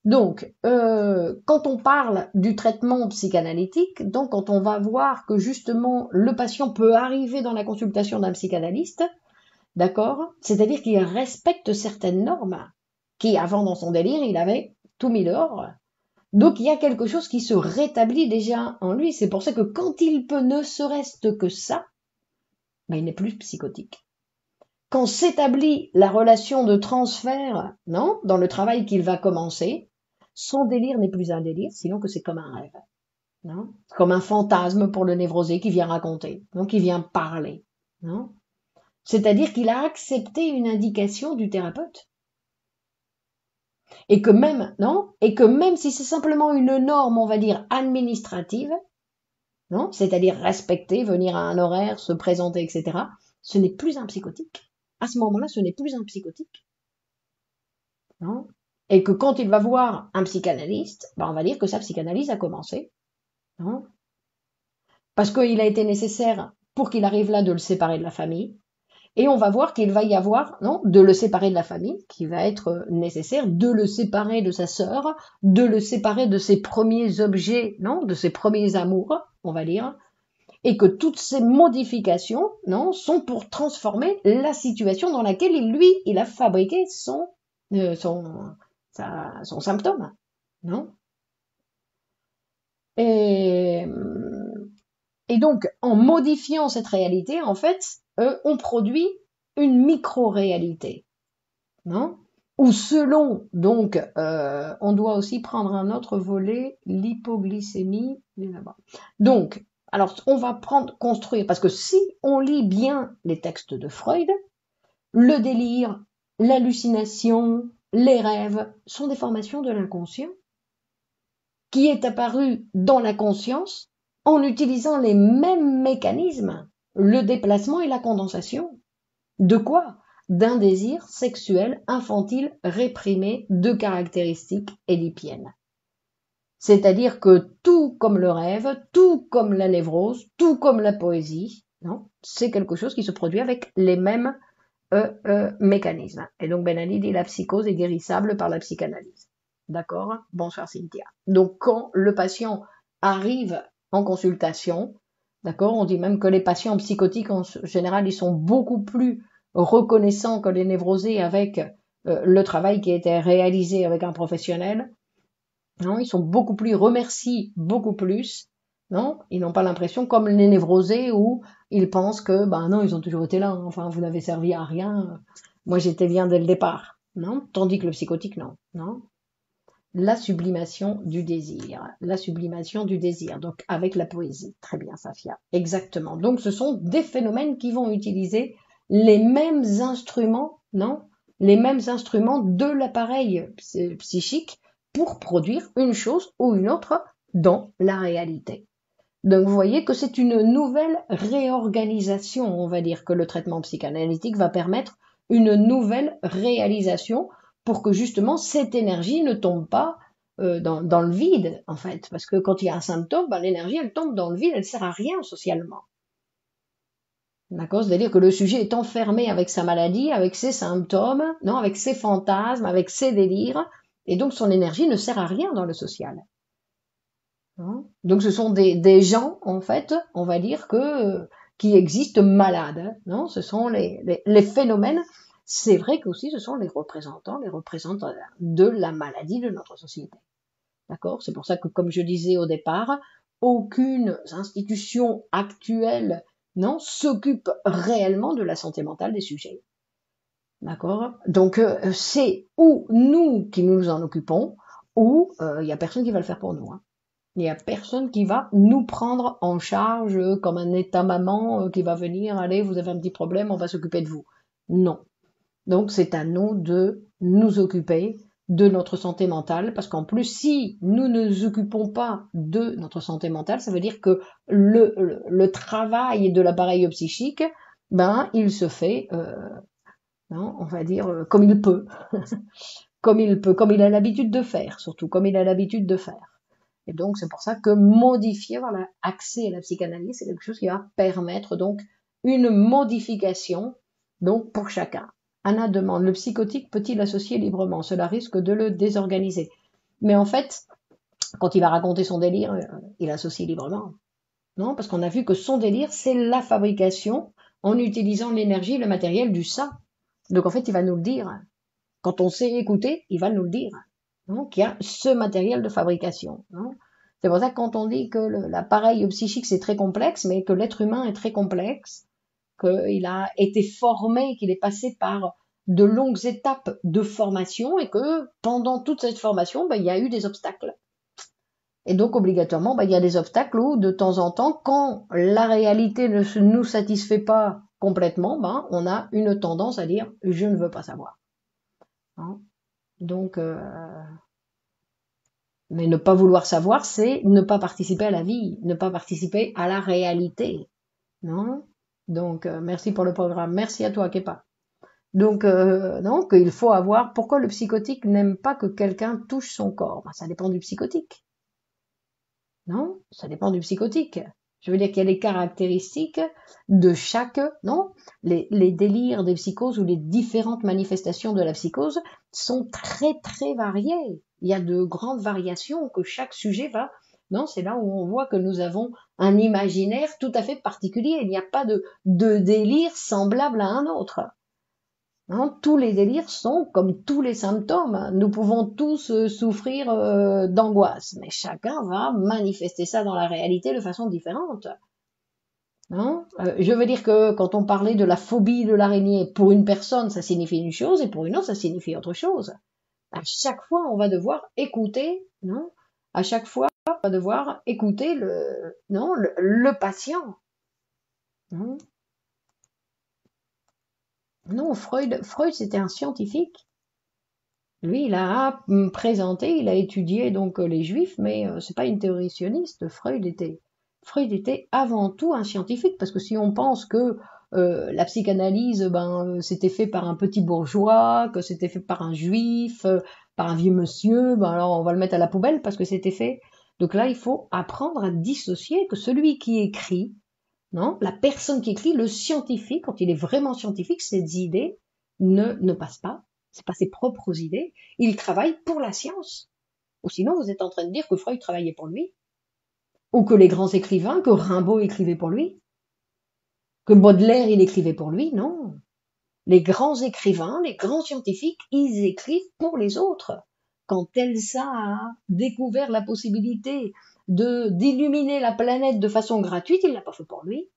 Donc, quand on parle du traitement psychanalytique, donc quand on va voir que justement le patient peut arriver dans la consultation d'un psychanalyste, d'accord? C'est-à-dire qu'il respecte certaines normes, qui avant dans son délire, il avait tout mis dehors. Donc il y a quelque chose qui se rétablit déjà en lui. C'est pour ça que quand il peut ne serait-ce que ça, ben, il n'est plus psychotique. Quand s'établit la relation de transfert, non, dans le travail qu'il va commencer, son délire n'est plus un délire, sinon que c'est comme un rêve, non, comme un fantasme pour le névrosé qui vient raconter, donc qui vient parler, non. C'est-à-dire qu'il a accepté une indication du thérapeute. Et que même, non, et que même si c'est simplement une norme, on va dire, administrative, non, c'est-à-dire respecter, venir à un horaire, se présenter, etc., ce n'est plus un psychotique. À ce moment-là, ce n'est plus un psychotique. Non, et que quand il va voir un psychanalyste, ben on va dire que sa psychanalyse a commencé. Non, parce qu'il a été nécessaire pour qu'il arrive là de le séparer de la famille. Et on va voir qu'il va y avoir, non, de le séparer de la famille, qui va être nécessaire, de le séparer de sa sœur, de le séparer de ses premiers objets, non, de ses premiers amours, on va dire, et que toutes ces modifications, non, sont pour transformer la situation dans laquelle il a fabriqué son symptôme, non. Et, et donc, en modifiant cette réalité, en fait, on produit une micro-réalité, non? Ou selon, donc, on doit aussi prendre un autre volet, l'hypoglycémie. Donc, alors, on va construire, parce que si on lit bien les textes de Freud, le délire, l'hallucination, les rêves sont des formations de l'inconscient qui est apparu dans la conscience en utilisant les mêmes mécanismes, le déplacement et la condensation. De quoi? D'un désir sexuel infantile réprimé de caractéristiques édipiennes. C'est-à-dire que tout comme le rêve, tout comme la névrose, tout comme la poésie, non, c'est quelque chose qui se produit avec les mêmes mécanismes. Et donc Ben Ali dit la psychose est guérissable par la psychanalyse. D'accord? Bonsoir Cynthia. Donc quand le patient arrive en consultation, d'accord, on dit même que les patients psychotiques en général, ils sont beaucoup plus reconnaissants que les névrosés avec le travail qui a été réalisé avec un professionnel. Non, ils sont beaucoup plus, remercient beaucoup plus. Non, ils n'ont pas l'impression comme les névrosés où ils pensent que, ben non, ils ont toujours été là. Hein. Enfin, vous n'avez servi à rien. Moi, j'étais bien dès le départ. Non, tandis que le psychotique, non. Non. La sublimation du désir. La sublimation du désir. Donc, avec la poésie. Très bien, Safia. Exactement. Donc, ce sont des phénomènes qui vont utiliser les mêmes instruments, non? Les mêmes instruments de l'appareil psychique pour produire une chose ou une autre dans la réalité. Donc vous voyez que c'est une nouvelle réorganisation, on va dire, que le traitement psychanalytique va permettre une nouvelle réalisation pour que justement cette énergie ne tombe pas dans le vide, en fait. Parce que quand il y a un symptôme, ben, l'énergie, elle tombe dans le vide, elle sert à rien socialement. D'accord? C'est-à-dire que le sujet est enfermé avec sa maladie, avec ses symptômes, non, avec ses fantasmes, avec ses délires, et donc son énergie ne sert à rien dans le social. Hein. Donc ce sont des gens, en fait, on va dire qui existent malades. Hein, non, ce sont les phénomènes. C'est vrai qu'aussi ce sont les représentants de la maladie de notre société. D'accord? C'est pour ça que, comme je disais au départ, aucune institution actuelle, non, s'occupe réellement de la santé mentale des sujets. D'accord? Donc c'est ou nous qui nous en occupons, ou il y a personne qui va le faire pour nous. Hein. Il n'y a personne qui va nous prendre en charge comme un état-maman qui va venir, allez, vous avez un petit problème, on va s'occuper de vous. Non. Donc c'est à nous de nous occuper de notre santé mentale, parce qu'en plus, si nous ne nous occupons pas de notre santé mentale, ça veut dire que le travail de l'appareil psychique, ben, il se fait, non, on va dire, comme il peut, comme il a l'habitude de faire, surtout comme il a l'habitude de faire. Et donc, c'est pour ça que modifier, voilà, accès à la psychanalyse, c'est quelque chose qui va permettre donc une modification, donc pour chacun. Anna demande, le psychotique peut-il associer librement? Cela risque de le désorganiser. Mais en fait, quand il va raconter son délire, il associe librement. Non, parce qu'on a vu que son délire, c'est la fabrication en utilisant l'énergie, le matériel du ça. Donc en fait, il va nous le dire. Quand on sait écouter, il va nous le dire. Donc il y a ce matériel de fabrication. C'est pour ça que quand on dit que l'appareil psychique c'est très complexe, mais que l'être humain est très complexe, qu'il a été formé, qu'il est passé par de longues étapes de formation et que pendant toute cette formation, ben, il y a eu des obstacles. Et donc obligatoirement, ben, il y a des obstacles où de temps en temps, quand la réalité ne nous satisfait pas complètement, ben, on a une tendance à dire je ne veux pas savoir. Hein. Donc, mais ne pas vouloir savoir, c'est ne pas participer à la vie, ne pas participer à la réalité. Non? Donc, merci pour le programme. Merci à toi, Kepa. Donc, non, qu'il faut avoir. Pourquoi le psychotique n'aime pas que quelqu'un touche son corps? Ben, ça dépend du psychotique. Non? Ça dépend du psychotique. Je veux dire qu'il y a des caractéristiques de chaque, non? Les délires des psychoses ou les différentes manifestations de la psychose sont très, très variées. Il y a de grandes variations que chaque sujet va, non? C'est là où on voit que nous avons un imaginaire tout à fait particulier. Il n'y a pas de délire semblable à un autre. Hein, tous les délires sont comme tous les symptômes. Nous pouvons tous souffrir d'angoisse, mais chacun va manifester ça dans la réalité de façon différente. Hein, je veux dire que quand on parlait de la phobie de l'araignée, pour une personne, ça signifie une chose, et pour une autre, ça signifie autre chose. À chaque fois, on va devoir écouter, non? À chaque fois, on va devoir écouter le patient. Non, non, Freud, c'était un scientifique. Lui, il a présenté, il a étudié donc les Juifs, mais c'est pas une théorie sioniste. Freud était avant tout un scientifique, parce que si on pense que la psychanalyse, c'était fait par un petit bourgeois, que c'était fait par un juif, par un vieux monsieur, ben alors on va le mettre à la poubelle parce que c'était fait. Donc là, il faut apprendre à dissocier que celui qui écrit, non, la personne qui écrit, le scientifique, quand il est vraiment scientifique, ses idées ne passent pas. C'est pas ses propres idées. Il travaille pour la science. Ou sinon, vous êtes en train de dire que Freud travaillait pour lui. Ou que les grands écrivains, que Rimbaud écrivait pour lui. Que Baudelaire, il écrivait pour lui. Non. Les grands écrivains, les grands scientifiques, ils écrivent pour les autres. Quand Elsa a découvert la possibilité d'illuminer la planète de façon gratuite, il l'a pas fait pour lui.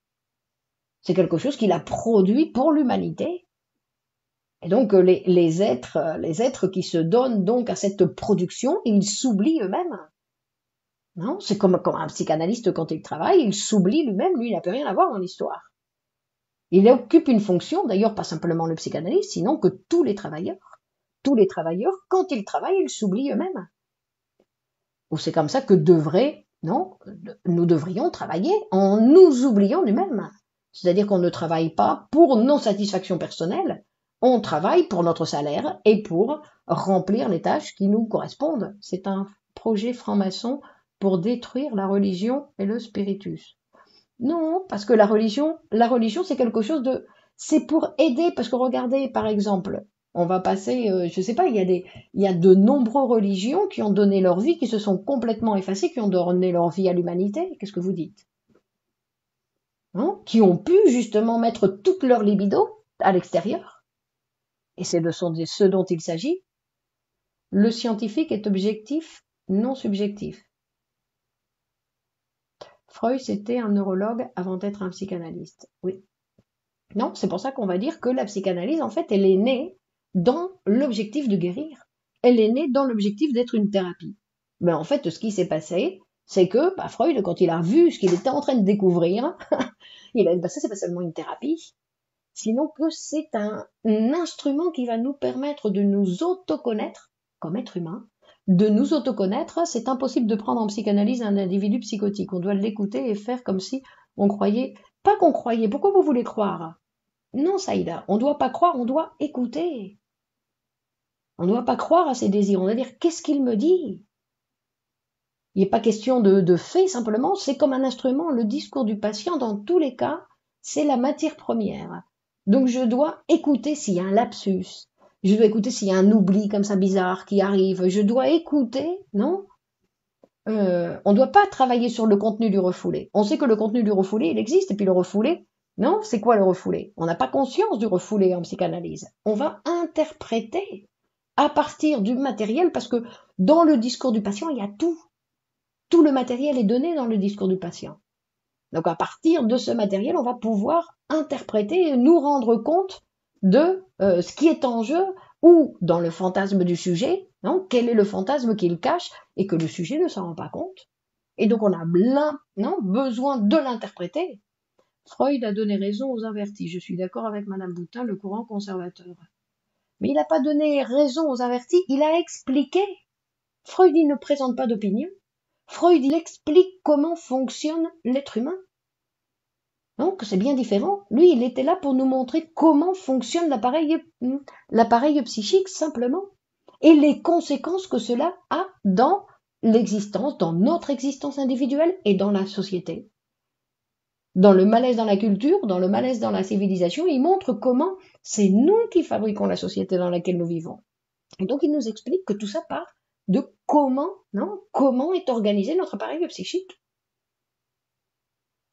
C'est quelque chose qu'il a produit pour l'humanité. Et donc les êtres qui se donnent donc à cette production, ils s'oublient eux-mêmes. Non, c'est comme un psychanalyste quand il travaille, il s'oublie lui-même, lui il n'a plus rien à voir dans l'histoire. Il occupe une fonction, d'ailleurs pas simplement le psychanalyste, sinon que tous les travailleurs, quand ils travaillent, ils s'oublient eux-mêmes. Ou c'est comme ça que devrait Non, nous devrions travailler en nous oubliant nous-mêmes. C'est-à-dire qu'on ne travaille pas pour nos satisfactions personnelles, on travaille pour notre salaire et pour remplir les tâches qui nous correspondent. C'est un projet franc-maçon pour détruire la religion et le spiritus. Non, parce que la religion, c'est quelque chose de, c'est pour aider, parce que regardez, par exemple, on va passer, je sais pas, il y a de nombreuses religions qui ont donné leur vie, qui se sont complètement effacées, qui ont donné leur vie à l'humanité. Qu'est-ce que vous dites? Hein? Qui ont pu justement mettre toute leur libido à l'extérieur. Et c'est de ce dont il s'agit. Le scientifique est objectif, non subjectif. Freud, c'était un neurologue avant d'être un psychanalyste. Oui. Non, c'est pour ça qu'on va dire que la psychanalyse, en fait, elle est née dans l'objectif de guérir. Elle est née dans l'objectif d'être une thérapie. Mais en fait, ce qui s'est passé, c'est que Freud, quand il a vu ce qu'il était en train de découvrir, il a dit, ça, c'est pas seulement une thérapie, sinon que c'est un instrument qui va nous permettre de nous autoconnaître comme être humain. De nous autoconnaître, c'est impossible de prendre en psychanalyse un individu psychotique. On doit l'écouter et faire comme si on croyait, pas qu'on croyait. Pourquoi vous voulez croire? Non, Saïda, on ne doit pas croire, on doit écouter. On ne doit pas croire à ses désirs, on doit dire qu'est-ce qu'il me dit? Il n'est pas question de fait, simplement, c'est comme un instrument, le discours du patient, dans tous les cas, c'est la matière première. Donc je dois écouter s'il y a un lapsus, je dois écouter s'il y a un oubli comme ça bizarre qui arrive, je dois écouter, non? On ne doit pas travailler sur le contenu du refoulé. On sait que le contenu du refoulé, il existe, et puis le refoulé, non, c'est quoi le refoulé? On n'a pas conscience du refoulé en psychanalyse. On va interpréter à partir du matériel, parce que dans le discours du patient, il y a tout. Tout le matériel est donné dans le discours du patient. Donc à partir de ce matériel, on va pouvoir interpréter et nous rendre compte de ce qui est en jeu ou dans le fantasme du sujet, non, quel est le fantasme qu'il cache et que le sujet ne s'en rend pas compte. Et donc on a besoin de l'interpréter. Freud a donné raison aux avertis. Je suis d'accord avec Madame Boutin, le courant conservateur. Mais il n'a pas donné raison aux avertis, il a expliqué. Freud, il ne présente pas d'opinion. Freud, il explique comment fonctionne l'être humain. Donc c'est bien différent. Lui, il était là pour nous montrer comment fonctionne l'appareil psychique simplement et les conséquences que cela a dans l'existence, dans notre existence individuelle et dans la société. Dans le malaise dans la culture, dans le malaise dans la civilisation, il montre comment c'est nous qui fabriquons la société dans laquelle nous vivons. Et donc il nous explique que tout ça part de comment est organisé notre appareil psychique.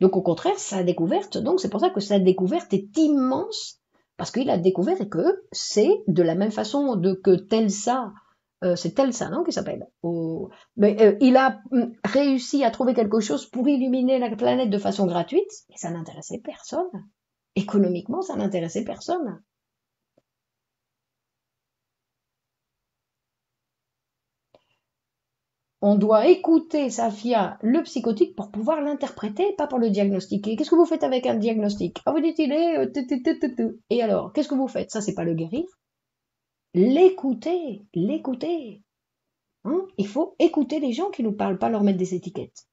Donc au contraire, sa découverte, donc c'est pour ça que sa découverte est immense, parce qu'il a découvert que c'est de la même façon que Telsa, c'est Telsa, non, qui s'appelle. Il a réussi à trouver quelque chose pour illuminer la planète de façon gratuite, et ça n'intéressait personne. Économiquement, ça n'intéressait personne. On doit écouter, Safia, le psychotique pour pouvoir l'interpréter, pas pour le diagnostiquer. Qu'est-ce que vous faites avec un diagnostic? Ah, vous dites il est... Et alors, qu'est-ce que vous faites? Ça, c'est pas le guérir. L'écouter, l'écouter. Hein? Il faut écouter les gens qui nous parlent, pas leur mettre des étiquettes.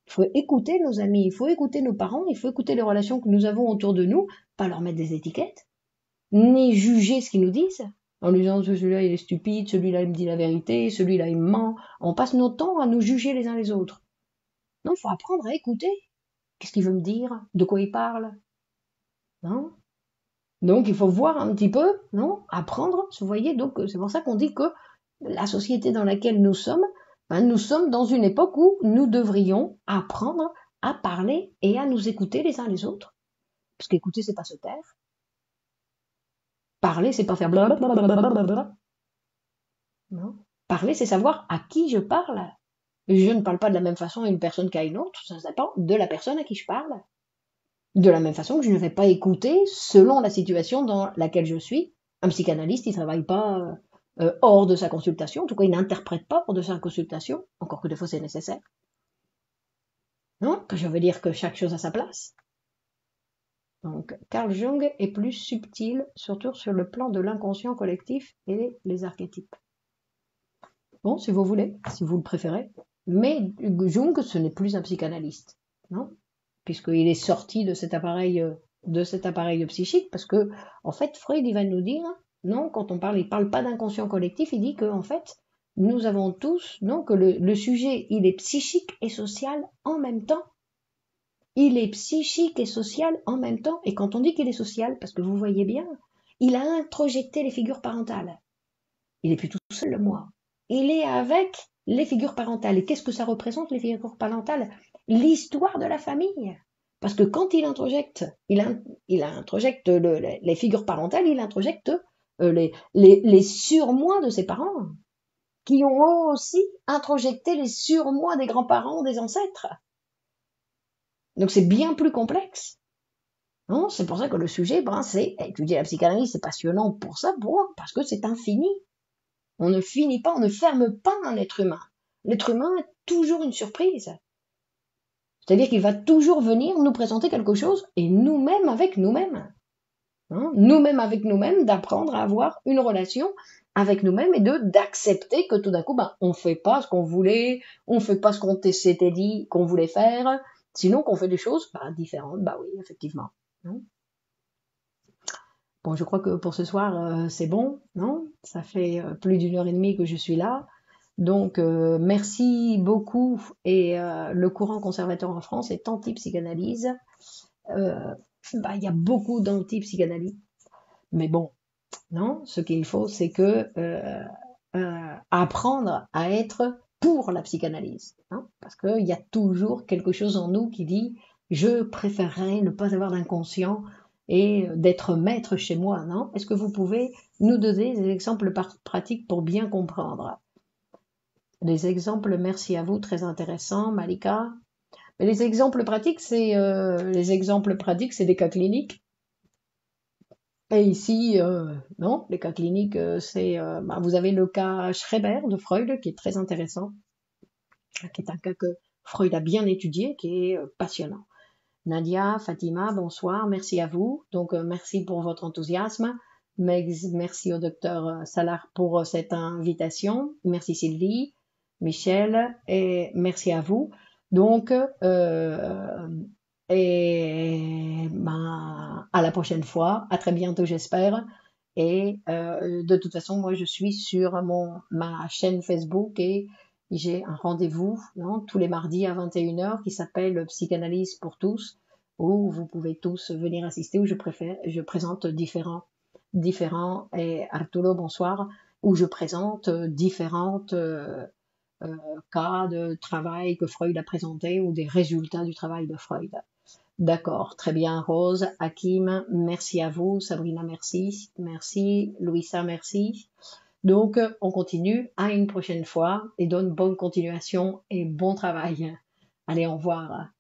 Il faut écouter nos amis, il faut écouter nos parents, il faut écouter les relations que nous avons autour de nous, pas leur mettre des étiquettes, ni juger ce qu'ils nous disent, en lui disant celui-là il est stupide, celui-là il me dit la vérité, celui-là il me ment. On passe notre temps à nous juger les uns les autres. Non, il faut apprendre à écouter. Qu'est-ce qu'il veut me dire? De quoi il parle? Non? Donc il faut voir un petit peu, non? Apprendre, vous voyez, donc c'est pour ça qu'on dit que la société dans laquelle nous sommes dans une époque où nous devrions apprendre à parler et à nous écouter les uns les autres. Parce qu'écouter, c'est pas se taire. Parler, c'est pas faire blablabla. Non. Parler, c'est savoir à qui je parle. Je ne parle pas de la même façon à une personne qu'à une autre, ça dépend de la personne à qui je parle. De la même façon que je ne vais pas écouter selon la situation dans laquelle je suis. Un psychanalyste, il ne travaille pas hors de sa consultation, en tout cas il n'interprète pas hors de sa consultation, encore que des fois c'est nécessaire. Non, que je veux dire que chaque chose a sa place. Donc Carl Jung est plus subtil, surtout sur le plan de l'inconscient collectif et les archétypes. Bon, si vous voulez, si vous le préférez. Mais Jung, ce n'est plus un psychanalyste, non? Puisqu'il est sorti de cet appareil psychique, parce que, en fait, Freud, il va nous dire, non, quand on parle, il parle pas d'inconscient collectif, il dit que, en fait, nous avons tous, non, que le sujet, il est psychique et social en même temps. Il est psychique et social en même temps. Et quand on dit qu'il est social, parce que vous voyez bien, il a introjecté les figures parentales. Il est plus tout seul, le moi. Il est avec les figures parentales. Et qu'est-ce que ça représente, les figures parentales? L'histoire de la famille. Parce que quand il introjecte, introjecte les figures parentales, il introjecte les surmois de ses parents, qui ont aussi introjecté les surmois des grands-parents, des ancêtres. Donc c'est bien plus complexe. Non, c'est pour ça que le sujet, c'est étudier la psychanalyse, c'est passionnant pour ça, parce que c'est infini. On ne finit pas, on ne ferme pas un être humain. L'être humain est toujours une surprise. C'est-à-dire qu'il va toujours venir nous présenter quelque chose, et nous-mêmes avec nous-mêmes. Hein, nous-mêmes avec nous-mêmes, d'apprendre à avoir une relation avec nous-mêmes et d'accepter que tout d'un coup, on fait pas ce qu'on voulait, on fait pas ce qu'on s'était dit qu'on voulait faire, sinon qu'on fait des choses différentes. Oui, effectivement. Hein. Bon, je crois que pour ce soir, c'est bon, non? Ça fait plus d'1 heure et demie que je suis là. Donc, merci beaucoup. Et le courant conservateur en France est anti-psychanalyse. Il y a beaucoup d'anti-psychanalyse. Mais bon, non, ce qu'il faut, c'est que apprendre à être pour la psychanalyse. Hein, parce qu'il y a toujours quelque chose en nous qui dit je préférerais ne pas avoir d'inconscient et d'être maître chez moi, non? Est-ce que vous pouvez nous donner des exemples pratiques pour bien comprendre? Les exemples, merci à vous, très intéressant, Malika. Mais les exemples pratiques, c'est des cas cliniques. Et ici, non, les cas cliniques, vous avez le cas Schreber de Freud qui est très intéressant, qui est un cas que Freud a bien étudié, qui est passionnant. Nadia, Fatima, bonsoir, merci à vous. Donc, merci pour votre enthousiasme. Merci au docteur Salar pour cette invitation. Merci Sylvie, Michel, et merci à vous. Donc, à la prochaine fois, à très bientôt j'espère. Et de toute façon, moi je suis sur ma chaîne Facebook et j'ai un rendez-vous tous les mardis à 21h qui s'appelle Psychanalyse pour tous, où vous pouvez tous venir assister, où je présente différents, et Arturo, bonsoir, où je présente différentes cas de travail que Freud a présenté ou des résultats du travail de Freud. D'accord, très bien, Rose, Hakim, merci à vous, Sabrina, merci, Louisa, merci. Donc, on continue à une prochaine fois et donne bonne continuation et bon travail. Allez, au revoir.